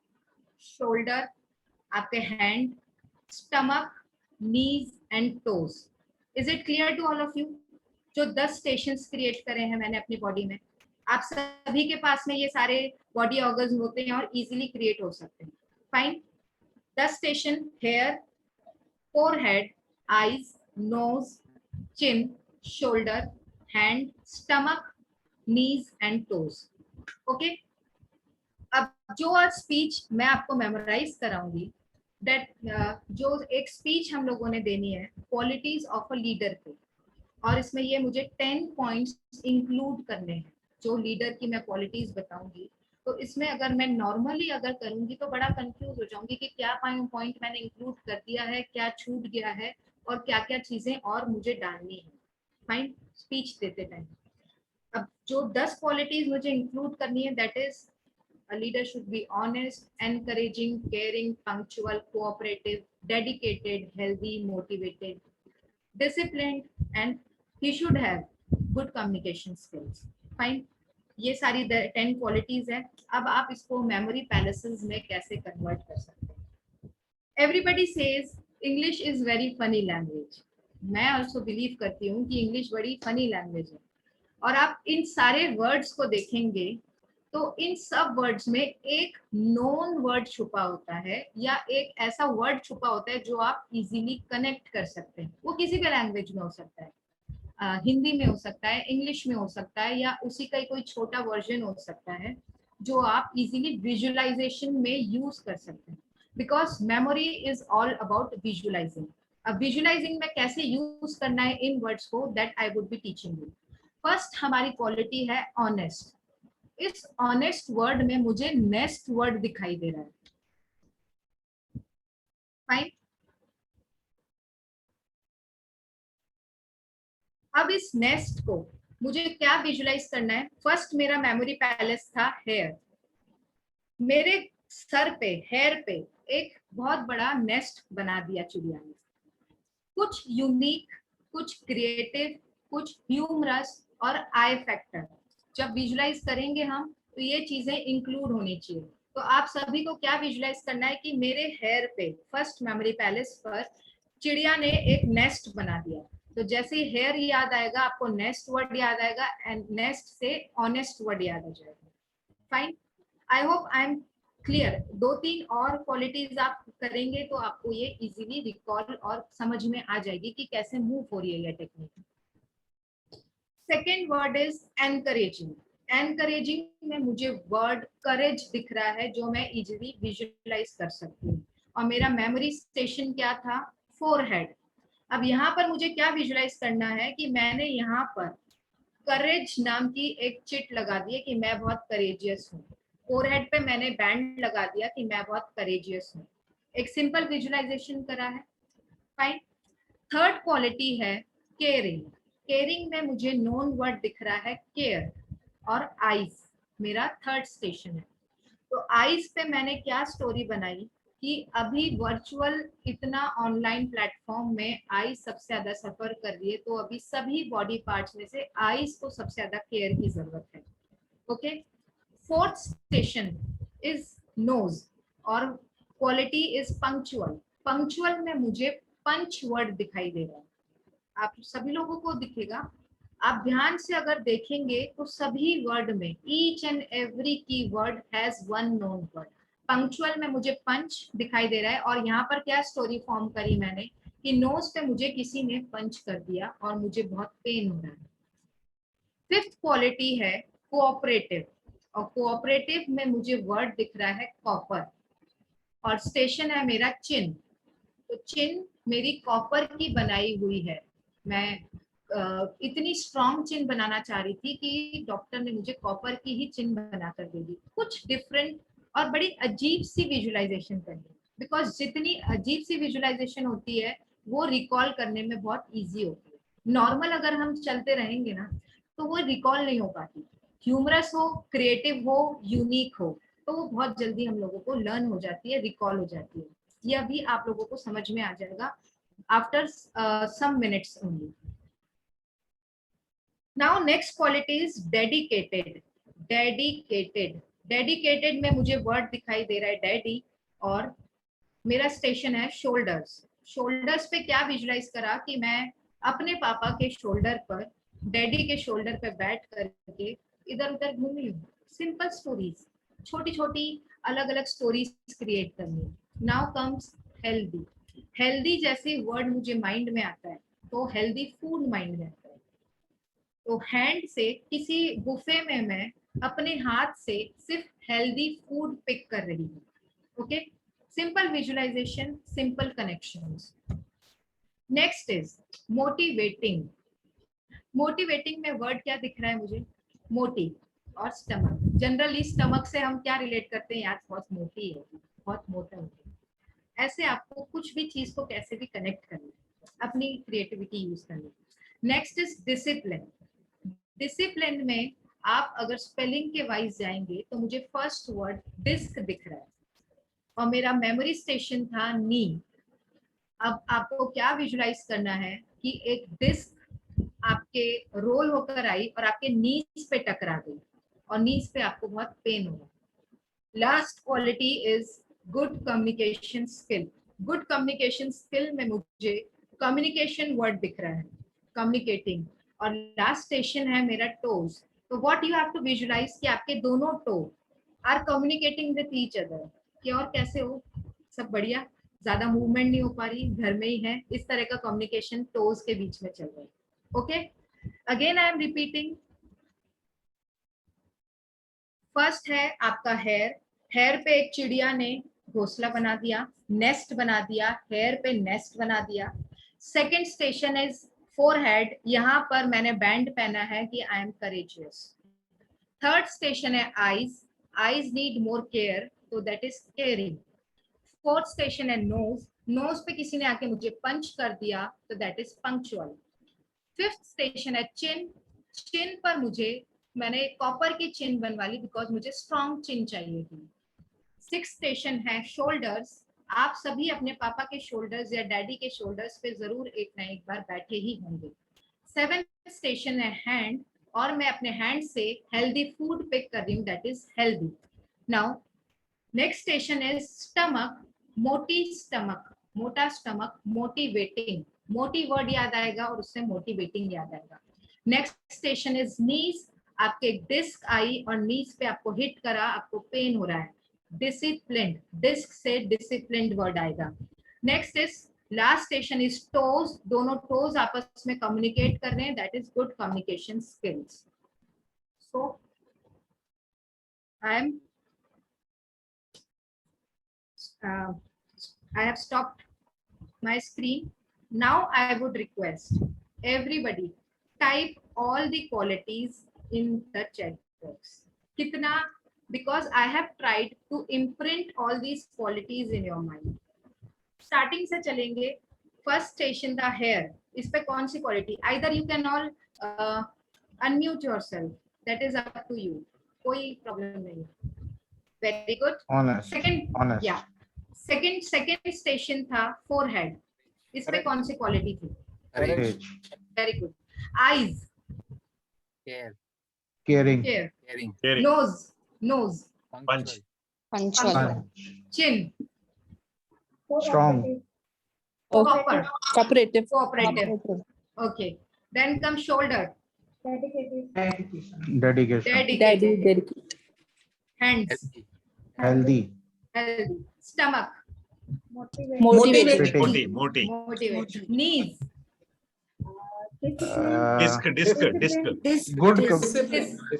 शोल्डर, आपके hand, stomach, knees and toes. Is it clear to all of you? जो 10 स्टेशंस क्रिएट करे हैं मैंने अपनी बॉडी में, आप सभी के पास में ये सारे बॉडी ऑर्गन्स होते हैं और इजीली क्रिएट हो सकते हैं. Fine. 10 station: hair, forehead, eyes, nose, chin, shoulder, hand, stomach, knees and toes. Okay, अब जो आज स्पीच मैं आपको मेमोराइज कराऊंगी दैट जो एक स्पीच हम लोगों ने देनी है क्वालिटीज ऑफ अ लीडर पे, और इसमें ये मुझे 10 पॉइंट्स इंक्लूड करने हैं जो लीडर की मैं क्वालिटीज बताऊंगी. तो इसमें अगर मैं नॉर्मली अगर करूंगी तो बड़ा कंफ्यूज हो जाऊंगी कि क्या पॉइंट मैंने इंक्लूड कर दिया है, क्या छूट गया है और क्या क्या चीजें और मुझे डालनी है. फाइन. स्पीच देते टाइम अब जो 10 क्वालिटीज मुझे इंक्लूड करनी है that is a leader should be honest, encouraging, caring, punctual, cooperative, dedicated, healthy, motivated, disciplined, and he should have good communication skills. Fine. ये सारी 10 क्वालिटीज है. अब आप इसको मेमोरी पैलेसेस में कैसे कन्वर्ट कर सकते हैं. Everybody says English is very funny language. मैं ऑल्सो बिलीव करती हूँ कि इंग्लिश बड़ी फनी लैंग्वेज है। और आप इन सारे वर्ड्स को देखेंगे तो इन सब वर्ड्स में एक नोन वर्ड छुपा होता है, या एक ऐसा वर्ड छुपा होता है जो आप इजीली कनेक्ट कर सकते हैं। वो किसी भी लैंग्वेज में हो सकता है, हिंदी में हो सकता है, इंग्लिश में हो सकता है, या उसी का कोई छोटा वर्जन हो सकता है जो आप इजीली विजुअलाइजेशन में यूज कर सकते हैं। Because memory is all about visualising. अब विजुअलाइजिंग में कैसे यूज करना है इन वर्ड्स को, that I would be teaching you. First हमारी क्वालिटी है ऑनेस्ट। इस ऑनेस्ट वर्ड में मुझे नेस्ट वर्ड दिखाई दे रहा है। फाइन। अब इस नेस्ट को मुझे क्या विजुलाइज करना है? फर्स्ट मेरा मेमोरी पैलेस था हेयर। मेरे सर पे, हेयर पे एक बहुत बड़ा नेस्ट बना दिया चिड़िया ने। कुछ यूनिक, कुछ क्रिएटिव, कुछ ह्यूमरस और आई फैक्टर जब विजुलाइज करेंगे हम, तो ये चीजें इंक्लूड होनी चाहिए। तो आप सभी को क्या विजुलाइज करना है कि मेरे हेयर पे, फर्स्ट मेमोरी पैलेस पर चिड़िया ने एक नेस्ट बना दिया। तो जैसे ही हेयर याद आएगा आपको नेस्ट वर्ड याद आएगा, एंड नेस्ट से ऑनेस्ट वर्ड याद आ जाएगा। Fine. I hope I am clear. 2-3 और क्वालिटीज आप करेंगे तो आपको ये इजीली रिकॉल और समझ में आ जाएगी कि कैसे मूव हो रही है ये technique. Second word is encouraging. Encouraging में मुझे वर्ड करेज दिख रहा है जो मैं इजीली विजुअलाइज कर सकती हूँ। और मेरा मेमोरी स्टेशन क्या था? फोरहेड। अब यहाँ पर मुझे क्या विजुअलाइज करना है कि मैंने यहाँ पर करेज नाम की एक चिट लगा दी है कि मैं बहुत करेजियस हूँ। फोरहेड पे मैंने बैंड लगा दिया कि मैं बहुत करेजियस हूँ। एक सिंपल विजुअलाइजेशन करा है। फाइन। थर्ड क्वालिटी है केयरिंग। केयरिंग में मुझे नोन वर्ड दिख रहा है केयर, और आइज मेरा थर्ड स्टेशन है। तो आइज पे मैंने क्या स्टोरी बनाई कि अभी वर्चुअल इतना ऑनलाइन प्लेटफॉर्म में आईज सबसे ज्यादा सफर कर रही है, तो अभी सभी बॉडी पार्ट्स में से आईज को सबसे ज्यादा केयर की जरूरत है। Okay. Fourth station is nose, और क्वालिटी इज पंक्चुअल। पंक्चुअल में मुझे पंच वर्ड दिखाई दे रहा है। आप सभी लोगों को दिखेगा। आप ध्यान से अगर देखेंगे तो सभी वर्ड में ईच एंड एवरी की word has one known word. Punctual में मुझे पंच दिखाई दे रहा है, और यहाँ पर क्या स्टोरी फॉर्म करी मैंने कि नोज पे मुझे किसी ने पंच कर दिया और मुझे बहुत पेन हो रहा है। फिफ्थ क्वालिटी है कोऑपरेटिव, और कोऑपरेटिव में मुझे वर्ड दिख रहा है कॉपर, और स्टेशन है मेरा चिन। तो चिन मेरी कॉपर की बनाई हुई है। मैं इतनी स्ट्रॉन्ग चिन बनाना चाह रही थी कि डॉक्टर ने मुझे कॉपर की ही चिन बनाकर दे दी। कुछ डिफरेंट और बड़ी अजीब सी विजुअलाइजेशन करनी, बिकॉज जितनी अजीब सी विजुअलाइजेशन होती है वो रिकॉल करने में बहुत इजी होती है। नॉर्मल अगर हम चलते रहेंगे ना तो वो रिकॉल नहीं हो पाती। ह्यूमरस हो, क्रिएटिव हो, यूनिक हो, तो वो बहुत जल्दी हम लोगों को लर्न हो जाती है, रिकॉल हो जाती है। यह भी आप लोगों को समझ में आ जाएगा after some minutes only. Now next quality is dedicated. Dedicated, dedicated में मुझे वर्ड दिखाई दे रहा है डैडी, और मेरा स्टेशन है शोल्डर्स। शोल्डर्स पे क्या विजुलाइज करा कि मैं अपने पापा के शोल्डर पर, डैडी के शोल्डर पे बैठ करके इधर उधर घूमी हूँ। सिंपल स्टोरीज, छोटी छोटी अलग अलग स्टोरीज क्रिएट करनी। Now comes healthy. हेल्दी जैसे वर्ड मुझे माइंड में आता है तो हेल्दी फूड माइंड में आता है। तो हैंड से किसी बुफे में मैं अपने हाथ से सिर्फ हेल्दी फूड पिक कर रही हूँ। Okay. Simple visualisation, simple connections. Next is motivating. Motivating में वर्ड क्या दिख रहा है मुझे? मोटी और स्टमक। जनरली स्टमक से हम क्या रिलेट करते हैं? यार बहुत मोटी है, बहुत मोटा होती है। ऐसे आपको कुछ भी चीज को कैसे भी कनेक्ट करना है, अपनी क्रिएटिविटी यूज करनी है। Next is discipline. डिसिप्लिन में आप अगर स्पेलिंग के वाइज जाएंगे तो मुझे फर्स्ट वर्ड डिस्क दिख रहा है, और मेरा मेमोरी स्टेशन था नी। अब आपको क्या विजुलाइज करना है कि एक डिस्क आपके रोल होकर आई और आपके नीज पे टकरा गई, और नीज पे आपको बहुत पेन हुआ। Last quality is good communication skill. Good communication skill में मुझे कम्युनिकेशन वर्ड दिख रहा है, कम्युनिकेटिंग, और लास्ट स्टेशन है मेरा टोज। तो what you have to visualise कि आपके दोनों toe are communicating with each other. कि और कैसे हो, सब बढ़िया, ज्यादा मूवमेंट नहीं हो पा रही, घर में ही है, इस तरह का कम्युनिकेशन टोज के बीच में चल रहा है। Okay, again I am repeating. First है आपका हेयर, हेयर पे एक चिड़िया ने घोंसला बना दिया, नेस्ट बना दिया, हेयर पे नेस्ट बना दिया। सेकंड स्टेशन इज फोरहेड, यहाँ पर मैंने बैंड पहना है कि I am courageous. Third station है eyes, eyes need more care, तो that is caring. Fourth station है नोज, नोज पे किसी ने आके मुझे पंच कर दिया, तो that is punctual. Fifth station है चिन, चिन पर मुझे, मैंने कॉपर की चिन बनवा ली बिकॉज मुझे स्ट्रॉन्ग चिन चाहिए थी। सिक्स स्टेशन है शोल्डर्स, आप सभी अपने पापा के शोल्डर्स या डैडी के शोल्डर्स पे जरूर एक ना एक बार बैठे ही होंगे। सेवेंथ स्टेशन है हैंड, और मैं अपने हैंड से हेल्दी फूड पिक कर रही हूँ, that is healthy. Now next station is stomach, मोटी स्टमक, मोटा स्टमक, मोटिवेटिंग, मोटी वर्ड याद आएगा और उससे मोटिवेटिंग याद आएगा। नेक्स्ट स्टेशन इज नीज, आपके डिस्क आई और नीज पे आपको हिट करा, आपको पेन हो रहा है, डिसिप्लिन्ड, डिस्क से डिसिप्लिन्ड वर्ड आएगा। Next is last station is toes, दोनों टोज आपस में कम्युनिकेट कर रहे हैं, that is good communication skills. So I have stopped my screen. Now I would request everybody type all the qualities in the chat box. Kitna? Because I have tried to imprint all these qualities in your mind. Starting से चलेंगे, first station the hair, इस पे कौन सी quality? Either you can all unmute yourself, that is up to you, कोई problem नहीं। Very good. Honest. Second, Honest. yeah. Second station था फोरहेड, इस पे कौन सी क्वालिटी थी? Courage. Very good. Eyes, Care. Caring. Care. Caring. Caring. Nose, nose. Punch. Punctual. Punch. Chin, Strong. Copper, Cooperative. Cooperative. Okay, then come shoulder, Dedication. Dedicated, hands, Healthy. Healthy. Healthy, stomach, Motivated. Moti. Motivate, knees, Disc. Good. Discipline.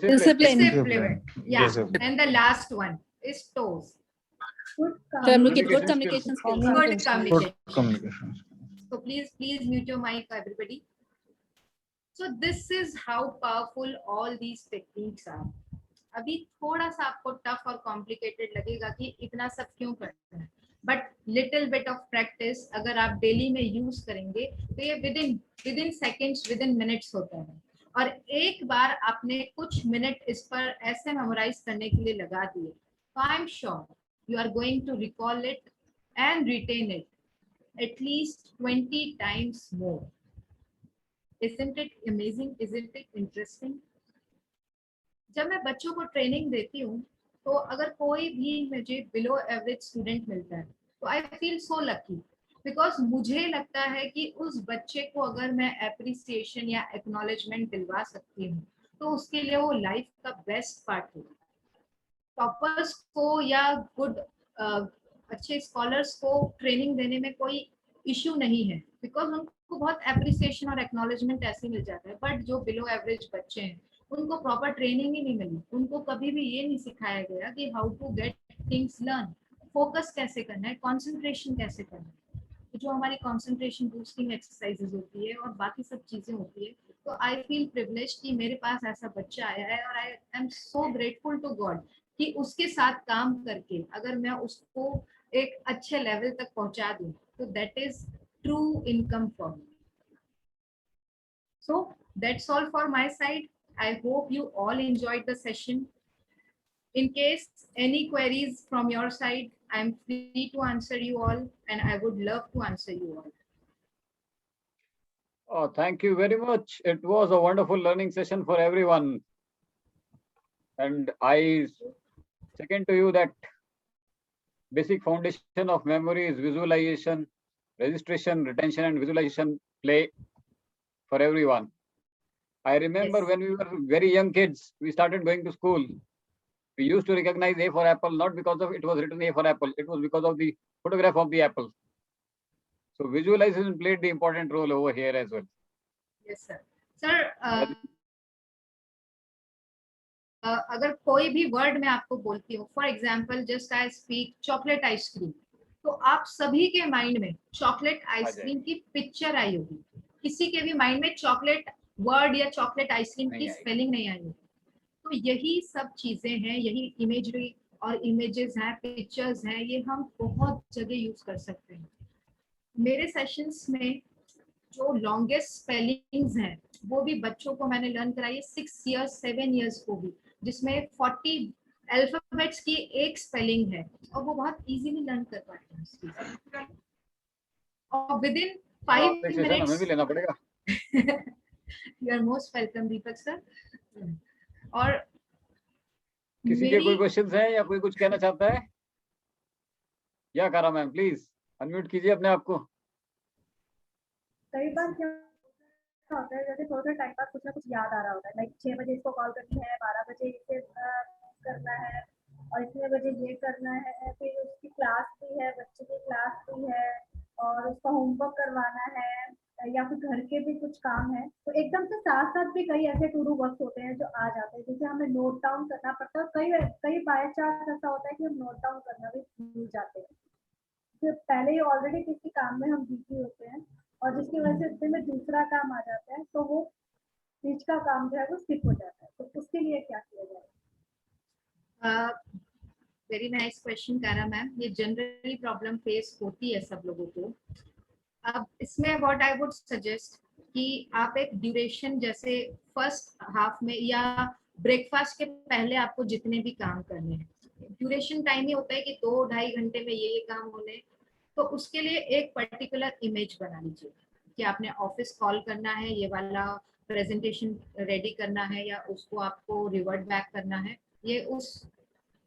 discipline, yeah, Discipline. and the last one is toes, Communicate. Good communication skills. good Good communication. communication. So please mute your mic, everybody. So this is how powerful all these techniques are. अभी थोड़ा सा आपको टफ और कॉम्प्लिकेटेड लगेगा कि इतना सब क्यों करते हैं, but little bit of practice अगर आप डेली में यूज करेंगे तो ये with in seconds, with in minutes होता है। और एक बार आपने कुछ मिनट इस पर ऐसे मेमोराइज करने के लिए लगा दिए, तो I am sure you are going to recall it and retain it at least 20 times more. Isn't it amazing? Isn't it interesting? जब मैं बच्चों को ट्रेनिंग देती हूँ तो अगर कोई भी मुझे बिलो एवरेज स्टूडेंट मिलता है तो I feel so lucky, because मुझे लगता है कि उस बच्चे को अगर मैं एप्रिसिएशन या एक्नॉलेजमेंट दिलवा सकती हूँ तो उसके लिए वो लाइफ का बेस्ट पार्ट है। टॉपर्स को या गुड अच्छे स्कॉलर्स को ट्रेनिंग देने में कोई इश्यू नहीं है, बिकॉज उनको बहुत एप्रिसिएशन और एक्नॉलेजमेंट ऐसे मिल जाता है। बट जो बिलो एवरेज बच्चे हैं उनको प्रॉपर ट्रेनिंग ही नहीं मिली, उनको कभी भी ये नहीं सिखाया गया कि how to get things learn, focus कैसे करना है, कंसंट्रेशन कैसे करना है। तो जो हमारी कंसंट्रेशन बूस्टिंग एक्सरसाइजेज होती है और बाकी सब चीजें होती है, तो आई फील प्रिविलेज कि मेरे पास ऐसा बच्चा आया है और I am so grateful to God कि उसके साथ काम करके अगर मैं उसको एक अच्छे लेवल तक पहुंचा दूं तो that is true income for me. So that's all for my side. I hope you all enjoyed the session. In case any queries from your side, I am free to answer you all, and I would love to answer you all. Oh, thank you very much. It was a wonderful learning session for everyone. And I second to you that basic foundation of memory is visualization, registration, retention, and visualization play for everyone. I remember Yes. when we were very young kids, we started going to school. We used to recognize A for apple, not because of it was written A for apple. It was because of the photograph of the apple. So visualization played the important role over here as well. Yes, sir. Sir, अगर कोई भी वर्ड मैं आपको बोलती हूँ, for example just I speak chocolate ice cream, तो आप सभी के माइंड में चॉकलेट आइसक्रीम की पिक्चर आई होगी, किसी के भी माइंड में चॉकलेट वर्ड या चॉकलेट आइसक्रीम की स्पेलिंग नहीं आई होगी। तो यही सब चीजें हैं, यही इमेजरी और इमेजेस हैं, पिक्चर्स हैं, ये हम बहुत जगह यूज कर सकते हैं। मेरे सेशंस में जो लॉन्गेस्ट स्पेलिंग्स हैं वो भी बच्चों को मैंने लर्न कराई है, 6 इयर्स 7 इयर्स को भी, जिसमें 40 अल्फाबेट्स की एक स्पेलिंग है और वो बहुत इजीली लर्न कर पाते हैं। और विद इन 5 मिनट्स हमें भी लेना पड़ेगा। You are most welcome Deepak sir. और किसी के कोई क्वेश्चंस हैं या कोई कुछ कहना चाहता है? या कारा मैम प्लीज अनम्यूट कीजिए अपने आप को। कई बार क्या होता है, जैसे थोड़ा टाइम बाद कुछ ना कुछ याद आ रहा होता है, लाइक 6 बजे इसको कॉल करनी है, 12 बजे इसे करना है और इतने बजे ये करना है, फिर उसकी क्लास भी है, बच्चे की क्लास भी है और उसका होमवर्क करवाना है या फिर घर के भी कुछ काम है, तो एकदम से साथ साथ भी कई ऐसे टू डू वर्क होते हैं जो आ जाते हैं, जिसे हमें नोट डाउन करना पड़ता है। कई बाय चांस ऐसा होता है कि हम नोट डाउन करना भी भूल जाते हैं, फिर पहले ही ऑलरेडी किसी काम में हम बिजी होते हैं और जिसकी वजह से उसमें दूसरा काम आ जाता है, तो वो बीच का काम जो है वो स्किप हो जाता है। तो उसके लिए क्या किया जाए? वेरी नाइस क्वेश्चन कारा मैम। ये जनरली प्रॉब्लम फेस होती है सब लोगों को। अब इसमें व्हाट आई वुड सजेस्ट कि आप एक ड्यूरेशन, जैसे फर्स्ट हाफ में या ब्रेकफास्ट के पहले आपको जितने भी काम करने हैं, ड्यूरेशन टाइम ही होता है कि 2-2.5 घंटे में ये काम होने, तो उसके लिए एक पर्टिकुलर इमेज बना लीजिए कि आपने ऑफिस कॉल करना है, ये वाला प्रेजेंटेशन रेडी करना है या उसको आपको रिवर्ट बैक करना है, ये उस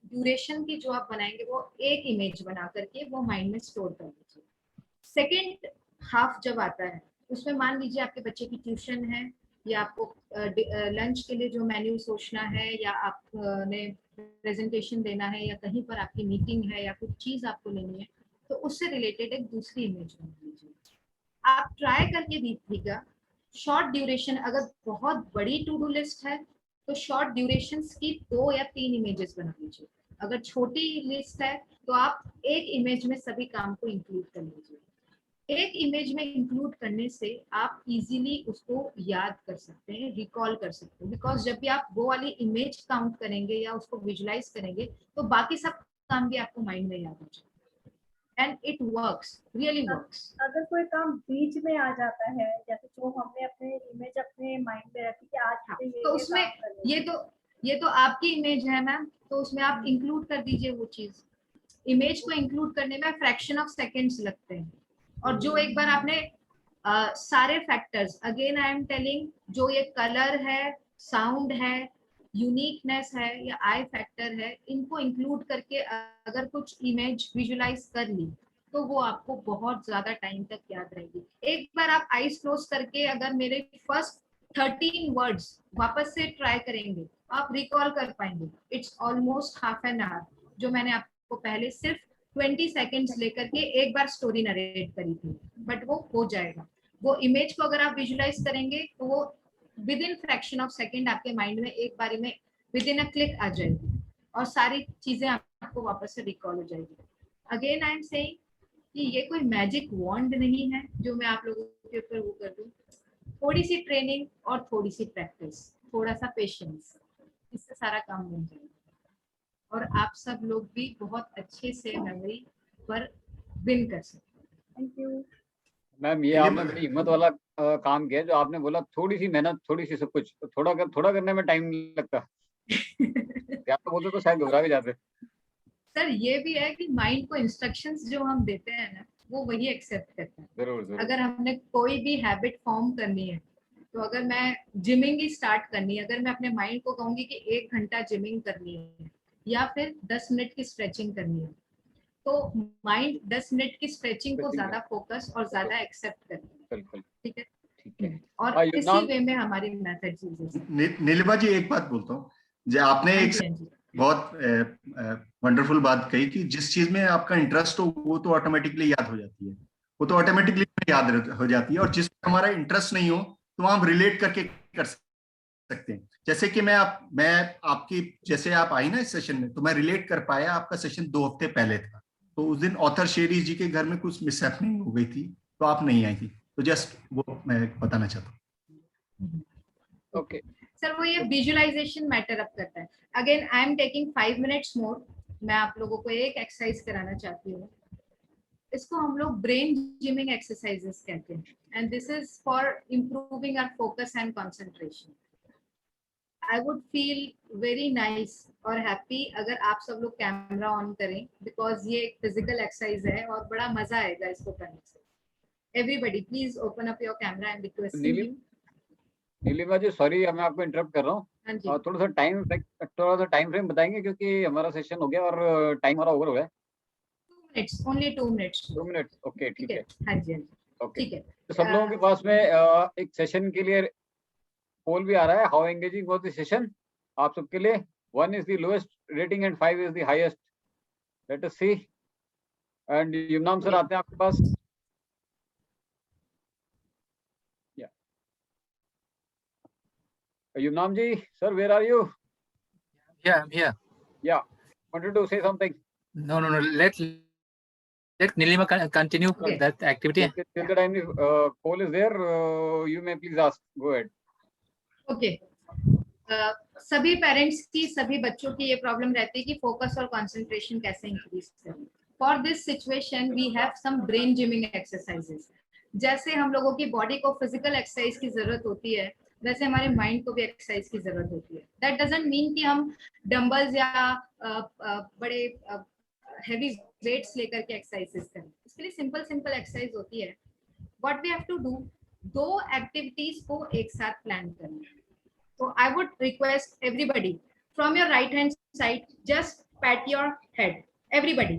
ड्यूरेशन की जो आप बनाएंगे वो एक इमेज बना करके वो माइंड में स्टोर कर लीजिए। सेकेंड हाफ जब आता है उसमें मान लीजिए आपके बच्चे की ट्यूशन है या आपको लंच के लिए जो मेन्यू सोचना है या आपने प्रेजेंटेशन देना है या कहीं पर आपकी मीटिंग है या कुछ चीज आपको लेनी है, तो उससे रिलेटेड एक दूसरी इमेज बना लीजिए। आप ट्राई करके देखिएगा, शॉर्ट ड्यूरेशन, अगर बहुत बड़ी टू डू लिस्ट है तो शॉर्ट ड्यूरेशन की 2 या 3 इमेजेस बना लीजिए। अगर छोटी लिस्ट है तो आप एक इमेज में सभी काम को इंक्लूड कर लीजिए। एक इमेज में इंक्लूड करने से आप इजीली उसको याद कर सकते हैं, रिकॉल कर सकते हैं, बिकॉज जब भी आप वो वाली इमेज काउंट करेंगे या उसको विजुलाइज करेंगे तो बाकी सब काम भी आपको माइंड में याद हो जाएगा। And it works, really works. अगर कोई काम बीच में आ जाता है, जैसे जो हमने अपने इमेज अपने माइंड में रखी कि आज हाँ, ये तो उसमें ये तो आपकी इमेज है मैम, तो उसमें आप इंक्लूड कर दीजिए वो चीज। इमेज को इंक्लूड करने में फ्रैक्शन ऑफ सेकेंड्स लगते हैं, और जो एक बार आपने सारे factors, again I am telling, जो ये कलर है, साउंड है, यूनिकनेस है या आई फैक्टर है, इनको इंक्लूड करके अगर कुछ इमेज विजुलाइज कर ली तो वो आपको बहुत ज्यादा टाइम तक याद रहेगी। एक बार आप आईज क्लोज करके अगर मेरे फर्स्ट 13 वर्ड्स वापस से ट्राई करेंगे आप रिकॉल कर पाएंगे। It's almost half an hour, जो मैंने आपको पहले सिर्फ 20 सेकेंड्स लेकर के एक बार स्टोरी नरेट करी थी, बट वो हो जाएगा। वो इमेज को अगर आप विजुलाइज करेंगे तो वो with in fraction of second आपके माइंड में एक बारी में विद इन अ क्लिक आ जाएगी और सारी चीजें आपको वापस से रिकॉल हो जाएगी। अगेन आई एम सेइंग कि ये कोई मैजिक वॉन्ड नहीं है जो मैं आप लोगों के ऊपर वो कर दूं। थोड़ी सी ट्रेनिंग और थोड़ी सी प्रैक्टिस, थोड़ा सा पेशेंस, इससे सारा काम बन जाएगा और आप सब लोग भी बहुत अच्छे से मेमोरी पर विन कर सकते हैं। Thank you ma'am. ये आपने बड़ी हिम्मत वाला काम किया, जो आपने बोला थोड़ी सी मेहनत, थोड़ी सी सब कुछ, थोड़ा करने में टाइम नहीं लगता। आप तो बोलते तो शायद घबरा भी जाते। सर ये भी है कि माइंड को इंस्ट्रक्शंस जो हम देते हैं ना वो वही एक्सेप्ट करता है। जरूर। अगर हमने कोई भी हैबिट फॉर्म करनी है, तो अगर मैं जिमिंग ही स्टार्ट करनी है, अगर मैं अपने माइंड को कहूंगी कि 1 घंटा जिमिंग करनी है या फिर 10 मिनट की स्ट्रेचिंग करनी है, तो माइंड 10 मिनट की स्ट्रेचिंग को Stretching ज्यादा फोकस और ज्यादा एक्सेप्ट करता है। बिल्कुल ठीक है, ठीक है। और you इसी नाम- वे में हमारी मेथड यूजेस हैं। नीलिमा जी एक बात बोलता हूँ, जो आपने हाँ एक जी, हाँ जी। बहुत वंडरफुल बात कही कि जिस चीज में आपका इंटरेस्ट हो वो तो ऑटोमेटिकली याद हो जाती है, वो तो ऑटोमेटिकली याद हो जाती है, और जिसमें हमारा इंटरेस्ट नहीं हो तो हम रिलेट करके कर सकते हैं। जैसे कि मैं आपकी जैसे आप आई ना इस सेशन में, तो मैं रिलेट कर पाया, आपका सेशन 2 हफ्ते पहले था, तो उस दिन ऑथर शेरी जी के घर में कुछ मिसहैपनिंग हो गई थी, तो आप नहीं आई थी, तो जस्ट वो मैं बताना चाहता हूँ। ओके सर वो ये विजुअलाइजेशन मैटर अप करता है। Again I am taking 5 minutes more. मैं आप लोगों को एक एक्सरसाइज कराना चाहती हूँ, इसको हम लोग ब्रेन जिमिंग एक्सरसाइजेस कहते हैं, and this is for improving our focus and concentration. I would feel very nice और हैप्पी अगर आप सब लोग कैमरा ऑन करें, बिकॉज ये एक फिजिकल एक्सरसाइज है और बड़ा मजा आएगा इसको करने से। Everybody please open up your camera, I am requesting you. Neelima ji sorry मैं आपको इंटरप्ट कर रहा हूँ, हाँ जी, थोड़ा सा टाइम फ्रेम बताएंगे क्योंकि हमारा सेशन हो गया और टाइम हमारा ओवर हो गया। 2 minutes, only 2 minutes. 2 minute okay ठीक ठीक है, है हाँ जी, हाँ जी, ओके। ठीक है। तो सब लोगों के पास में एक सेशन के लिए पोल भी आ रहा है, how engaging was the session. आप सबके लिए 1 is the lowest rating and 5 is the highest. Let us see. And Yumnam sir आते हैं आपके पास। Yumnam ji, sir, where are you? Yeah, I'm here. Yeah, wanted to say something. No. Let Nilima continue Okay. that activity. Till the time the poll is there, you may please ask. Go ahead. Okay, सभी पेरेंट्स की, सभी बच्चों की ये प्रॉब्लम रहती है कि फोकस और कंसंट्रेशन कैसे इंक्रीज करें। For this situation we have some brain gymming exercises. जैसे हम लोगों की बॉडी को फिजिकल एक्सरसाइज की जरूरत होती है, वैसे हमारे माइंड को भी एक्सरसाइज की जरूरत होती है। दैट डजंट मीन कि हम डंबल्स या बड़े हेवी वेट्स लेकर के एक्सरसाइजेस करें। इसके लिए सिंपल सिंपल एक्सरसाइज होती है। What we have to do, 2 activities को एक साथ प्लान करना। So I would request everybody from your right hand side, just pat your head. Everybody,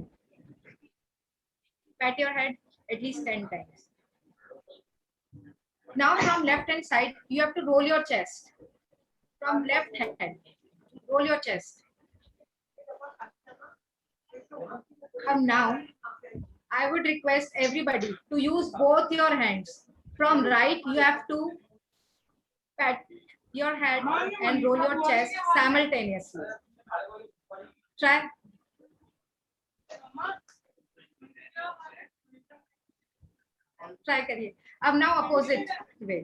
pat your head at least 10 times. Now from left hand side, you have to roll your chest. From left hand, roll your chest. Now, I would request everybody to use both your hands. From right, you have to pat your head and roll your chest simultaneously. Try. Try करिए। अब now opposite way.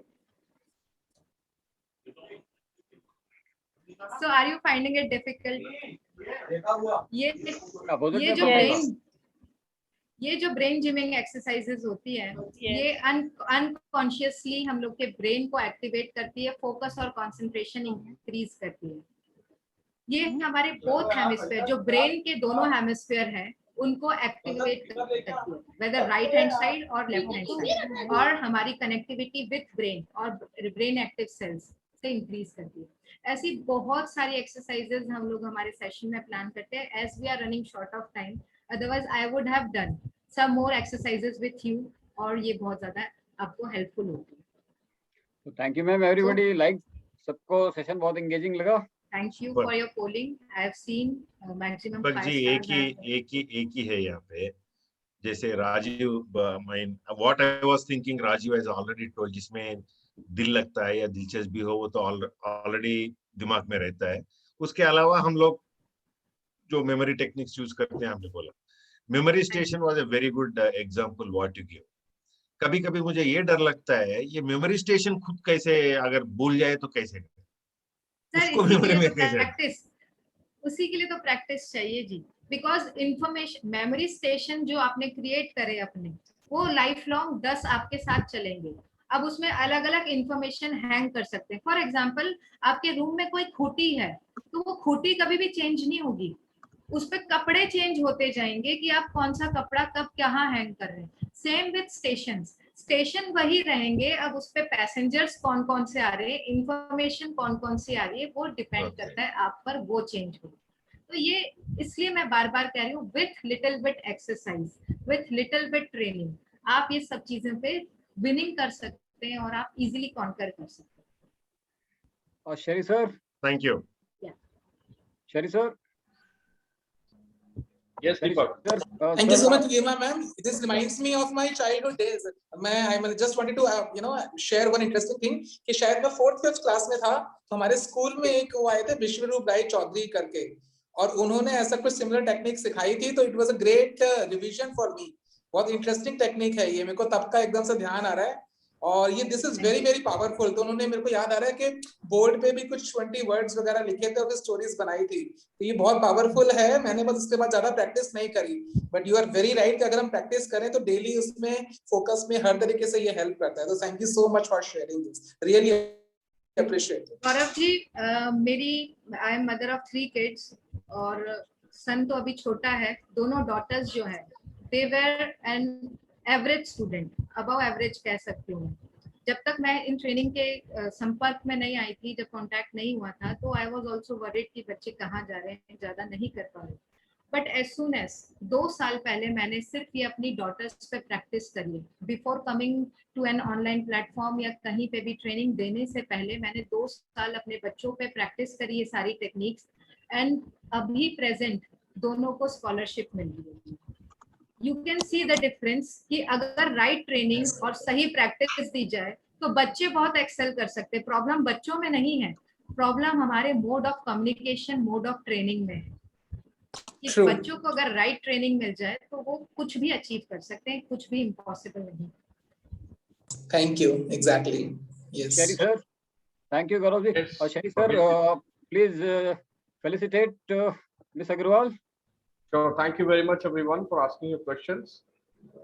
So are you finding it difficult? ये जो ब्रेन जिमिंग एक्सरसाइजेस होती है, ये अनकॉन्शियसली हम लोग के ब्रेन को एक्टिवेट करती है, फोकस और कंसंट्रेशन इंक्रीज करती है। ये हमारे बोथ हेमिस्फीयर, जो ब्रेन के दोनों हेमिस्फीयर हैं, उनको एक्टिवेट करती है, वेदर राइट हैंड साइड और लेफ्ट हैंड साइड, और हमारी कनेक्टिविटी विथ ब्रेन और ब्रेन एक्टिव सेल्स से इंक्रीज करती है। ऐसी बहुत सारी एक्सरसाइजेस हम लोग हमारे सेशन में प्लान करते हैं। As we are running short of time, otherwise I would have done some more exercises with you, और ये बहुत ज्यादा आपको हेल्पफुल होगी। तो thank you ma'am, everybody like, सबको सेशन बहुत एंगेजिंग लगा। Thank you for your polling. I have seen maximum 5 जी एक ही है यहाँ पे। जैसे Rajiv, what I was thinking, Rajiv has already told, जिसमें दिल लगता है या दिलचस्पी हो वो तो ऑलरेडी दिमाग में रहता है। उसके अलावा हम लोग जो मेमोरी टेक्निक्स यूज करते हैं, आपने बोला memory station was a very good example what you give. कभी कभी मुझे ये डर लगता है, ये मेमोरी स्टेशन खुद कैसे अगर भूल जाए तो कैसे उसको मेमोरी में कैसे? प्रैक्टिस, उसी के लिए तो प्रैक्टिस चाहिए जी। बिकॉज इंफॉर्मेशन, मेमोरी स्टेशन जो आपने क्रिएट करे अपने, वो लाइफ लॉन्ग 10 आपके साथ चलेंगे। अब उसमें अलग अलग इंफॉर्मेशन हैंग कर सकते हैं। फॉर एग्जाम्पल, आपके रूम में कोई खूंटी है, तो वो खूंटी कभी भी चेंज नहीं होगी, उस पे कपड़े चेंज होते जाएंगे कि आप कौन सा कपड़ा कब कहाँ हैंग कर रहे हैं। सेम विथ स्टेशंस, स्टेशन वही रहेंगे, अब उस पे पैसेंजर्स कौन कौन से आ रहे हैं, इंफॉर्मेशन कौन कौन सी आ रही है, वो डिपेंड करता है आप पर, वो चेंज हो। तो ये इसलिए मैं बार बार कह रही हूँ, with little bit exercise, with little bit training, आप ये सब चीजों पे विनिंग कर सकते हैं और आप इजीली कॉन्कर कर सकते हैं। और शरी सर, थैंक यू। शरी sir, Yes, Deepak. Thank you so much, Geema ma'am. This reminds me of my childhood days. I just wanted to share one interesting thing कि शायद मैं 4th-5th क्लास में था, तो हमारे स्कूल में एक वो आए थे विश्वरूप राय चौधरी करके, और उन्होंने ऐसा कुछ सिमिलर टेक्निक सिखाई थी, तो it was a great revision for me. बहुत इंटरेस्टिंग टेक्निक है ये, मेरे को तब का एकदम से ध्यान आ रहा है, और ये this is very very powerful. तो उन्होंने, मेरे को याद आ रहा है कि बोर्ड पे भी कुछ 20 वर्ड्स वगैरह लिखे थे और स्टोरीज बनाई थी, तो ये बहुत पावरफुल है। मैंने बस उसके बाद ज्यादा प्रैक्टिस नहीं करी, but you are very right कि अगर हम प्रैक्टिस करें तो डेली उसमें फोकस में हर तरीके से ये हेल्प करता है। तो thank you so much for sharing this, really appreciate. Gaurav ji, मेरी I am mother of 3 kids, और सन तो अभी छोटा है। दोनों डॉटर्स जो है, they were an average student, above average कह सकती हूँ। जब तक मैं इन ट्रेनिंग के संपर्क में नहीं आई थी, जब कांटेक्ट नहीं हुआ था, तो आई वाज आल्सो वरीड कि बच्चे कहाँ जा रहे हैं, ज्यादा नहीं कर पा रहे। बट एज सून एज 2 साल पहले मैंने सिर्फ ये अपनी डॉटर्स पे प्रैक्टिस करी, before coming to an online platform या कहीं पे भी ट्रेनिंग देने से पहले मैंने 2 साल अपने बच्चों पे प्रैक्टिस करी ये सारी टेक्निक्स, एंड अभी प्रेजेंट दोनों को स्कॉलरशिप मिल रही है। You can see the difference कि अगर राइट ट्रेनिंग और सही प्रैक्टिस दी जाए तो बच्चे बहुत एक्सेल कर सकते हैं। प्रॉब्लम बच्चों में नहीं है, प्रॉब्लम हमारे mode of communication, mode of training में है। कि बच्चों को अगर राइट ट्रेनिंग मिल जाए तो वो कुछ भी अचीव कर सकते हैं, कुछ भी इम्पॉसिबल नहीं। Thank you, exactly, yes. Shri sir, thank you Gaurav ji. Yes. और Shri sir, please felicitate Miss Agarwal. Sure. Thank you very much, everyone, for asking your questions.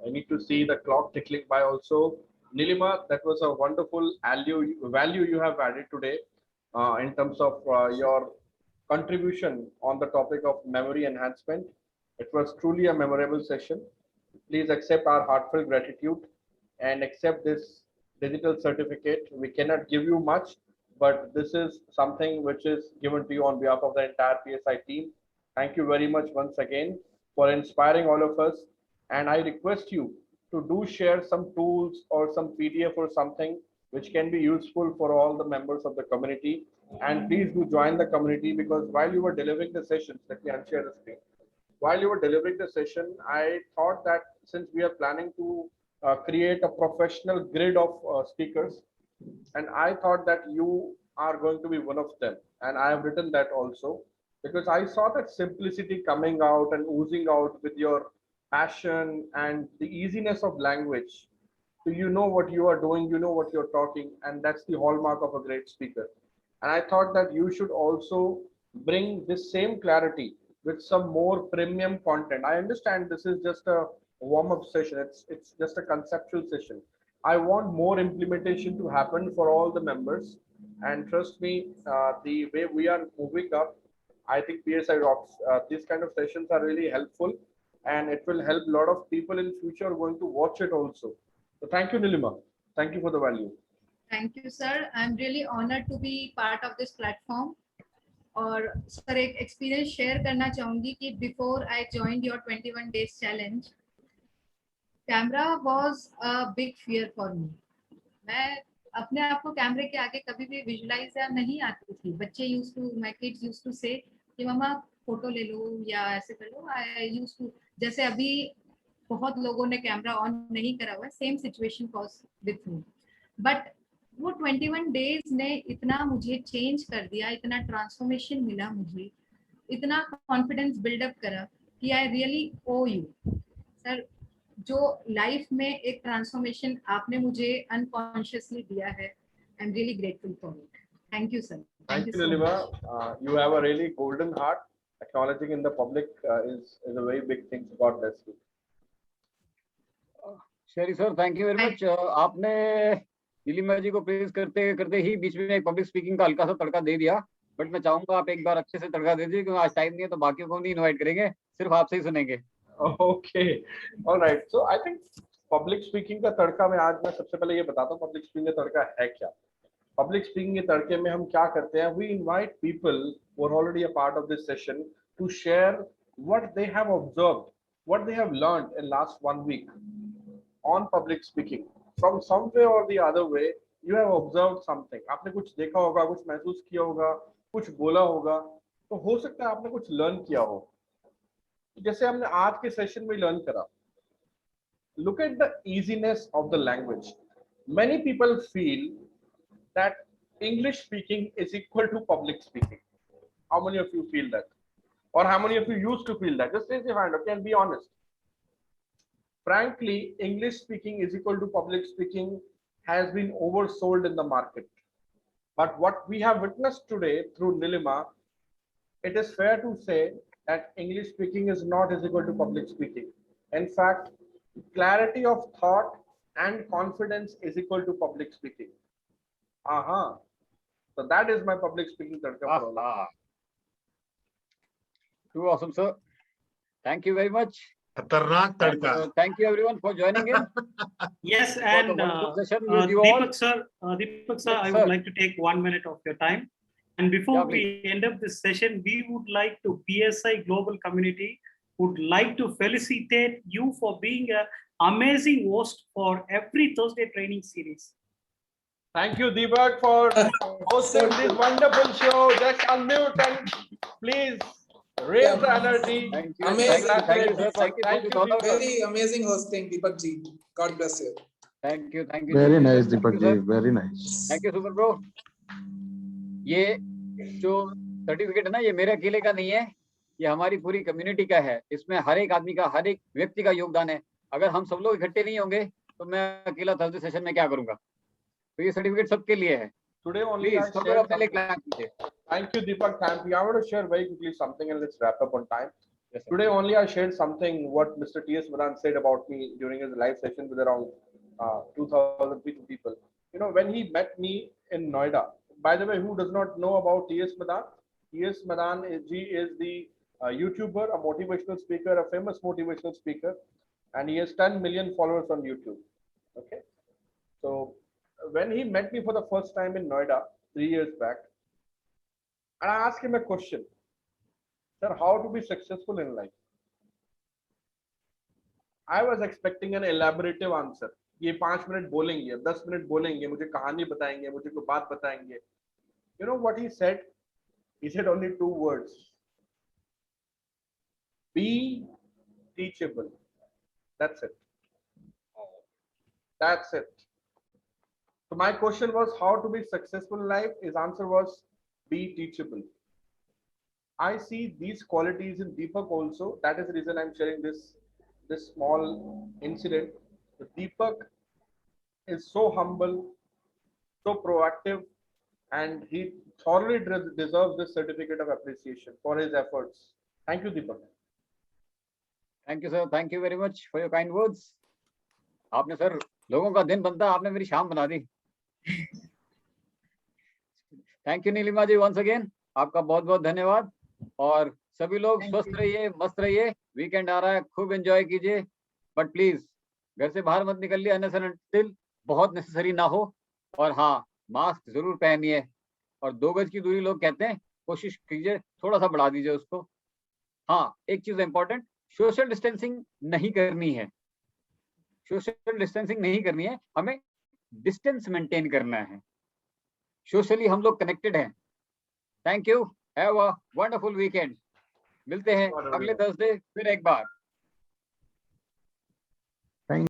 I need to see the clock tickling by also. Nilima, that was a wonderful value you have added today in terms of your contribution on the topic of memory enhancement. It was truly a memorable session. Please accept our heartfelt gratitude and accept this digital certificate. We cannot give you much, but this is something which is given to you on behalf of the entire PSI team. Thank you very much once again for inspiring all of us. And I request you to do share some tools or some PDF or something which can be useful for all the members of the community. And please do join the community, because while you were delivering the sessions, let me unshare the screen. While you were delivering the session, I thought that since we are planning to create a professional grid of speakers, and I thought that you are going to be one of them. And I have written that also, because I saw that simplicity coming out and oozing out with your passion and the easiness of language. So you know what you are doing, you know what you're talking, and that's the hallmark of a great speaker. And I thought that you should also bring this same clarity with some more premium content. I understand this is just a warm-up session, it's just a conceptual session. I want more implementation to happen for all the members, and trust me, the way we are moving up, I think PSI rocks. These kind of sessions are really helpful, and it will help a lot of people in future going to watch it also. So thank you, Nilima. Thank you for the value. Thank you, sir. I'm really honored to be part of this platform. और सर एक एक्सपीरियंस शेयर करना चाहूंगी कि before I joined your 21 days challenge, camera was a big fear for me. मैं अपने आप को कैमरे के आगे कभी भी विजुलाइज या नहीं आती थी। बच्चे used to, my kids used to say कि मम्मा फोटो ले लो या ऐसे कर लो। आई यूज्ड टू, जैसे अभी बहुत लोगों ने कैमरा ऑन नहीं करा हुआ है, same situation was with me. But वो 21 days ने इतना मुझे चेंज कर दिया, इतना ट्रांसफॉर्मेशन मिला मुझे, इतना कॉन्फिडेंस बिल्डअप करा कि I really O you sir. जो लाइफ में एक ट्रांसफॉर्मेशन आपने मुझे अनकॉन्शियसली दिया है, I am really grateful for it. Thank you sir. Thank you, Nilima. You have a really golden heart. Acknowledging in the public is a very big thing. God bless you. शरी sir, thank you very much. आपने नीलिमा जी को प्रेज करते करते ही बीच में एक पब्लिक स्पीकिंग का हल्का सा तड़का दे दिया, बट मैं चाहूंगा आप एक बार अच्छे से तड़का दे दीजिए, क्योंकि आज टाइम नहीं है तो बाकियों को नहीं इनवाइट करेंगे, सिर्फ आपसे ही सुनेंगे। Okay, all right. So I think public speaking का तड़का में आज मैं सबसे पहले ये बताता हूँ public speaking का तड़का है क्या। Public speaking के तड़के में हम क्या करते हैं? We invite people who are already a part of this session to share what they have observed, what they have learned in last 1 week on public speaking. From some way or the other way, you have observed something. आपने कुछ देखा होगा, कुछ महसूस किया होगा, कुछ बोला होगा, तो हो सकता है आपने कुछ लर्न किया हो, जैसे हमने आज के सेशन में लर्न करा. Look at the easiness of the language. Many people feel that English speaking is equal to public speaking. How many of you feel that? Or how many of you used to feel that? Just raise your hand, okay, and be honest. Frankly, English speaking is equal to public speaking has been oversold in the market. But what we have witnessed today through Nilima, it is fair to say that English speaking is not is equal to public speaking. In fact, clarity of thought and confidence is equal to public speaking. So that is my public speaking tadka. Too awesome, sir. Thank you very much. खतरनाक तड़का. Thank you everyone for joining in. Yes, It was and a wonderful session with you all. Deepak sir, Yes, I sir. would like to take 1 minute of your time. And before Yeah, we end up this session, we would like to, PSI Global Community would like to felicitate you for being an amazing host for every Thursday training series. Thank you, Deepak, for hosting this wonderful show. Just unmute and please raise the energy. Thank you. Amazing. Thank you, sir. Thank you. Thank you, Deepak. Very amazing hosting, Deepak ji. God bless you. Thank you. Thank you. Very Thank you, nice, sir. Deepak Thank you, ji. sir. Very nice. Thank you, super bro. ये जो सर्टिफिकेट है ना, ये मेरे अकेले का नहीं है, ये हमारी पूरी कम्युनिटी का है. इसमें हर एक आदमी का, हर एक व्यक्ति का योगदान है. अगर हम सब लोग इकट्ठे नहीं होंगे तो मैं अकेला थर्सडे सेशन में क्या करूंगा. तो ये सर्टिफिकेट सबके लिए है. Today only प्लीज I सब लोग shared अपने लिए something. क्लैप कीजिए. Thank you, Deepak. Thank you. I want to share very quickly something and let's wrap up on time. Yes, sir. Today only I shared something what Mr. T.S. Madan said about me during his live session with around 2,000 people. You know, when he met me in Noida, by the way, who does not know about T.S. Madan? T.S. Madan is the YouTuber, a motivational speaker, a famous motivational speaker, and he has 10 million followers on YouTube. Okay. So when he met me for the first time in Noida 3 years back, and I asked him a question, sir, how to be successful in life? I was expecting an elaborative answer. ये 5 मिनट बोलेंगे, 10 मिनट बोलेंगे, मुझे कहानी बताएंगे, मुझे कोई बात बताएंगे. You know what he said? He said only 2 words. Be teachable. That's it. That's it. So my question was how to be successful in life. His answer was be teachable. I see these qualities in Deepak also. That is the reason I'm sharing this small incident. So Deepak is so humble, so proactive, and he thoroughly deserves this certificate of appreciation for his efforts. Thank you, Deepak. Thank you, sir. Thank you very much for your kind words. आपने सर लोगों का दिन बनता, आपने मेरी शाम बना दी. Thank you Neelima ji once again. आपका बहुत बहुत धन्यवाद. और सभी लोग स्वस्थ रहिए, मस्त रहिए. वीकेंड आ रहा है, खूब एंजॉय कीजिए. बट प्लीज घर से बाहर मत निकलिए अननेसेसरी, बहुत नेसेसरी ना हो. और हाँ, मास्क जरूर पहनिए. और 2 गज की दूरी लोग कहते हैं, कोशिश कीजिए थोड़ा सा बढ़ा दीजिए उसको. हाँ, एक चीज इंपॉर्टेंट, सोशल डिस्टेंसिंग नहीं करनी है. सोशल डिस्टेंसिंग नहीं करनी है, हमें डिस्टेंस मेंटेन करना है. सोशली हम लोग कनेक्टेड हैं. Thank you. Have a wonderful weekend. मिलते हैं अगले थर्सडे फिर एक बार.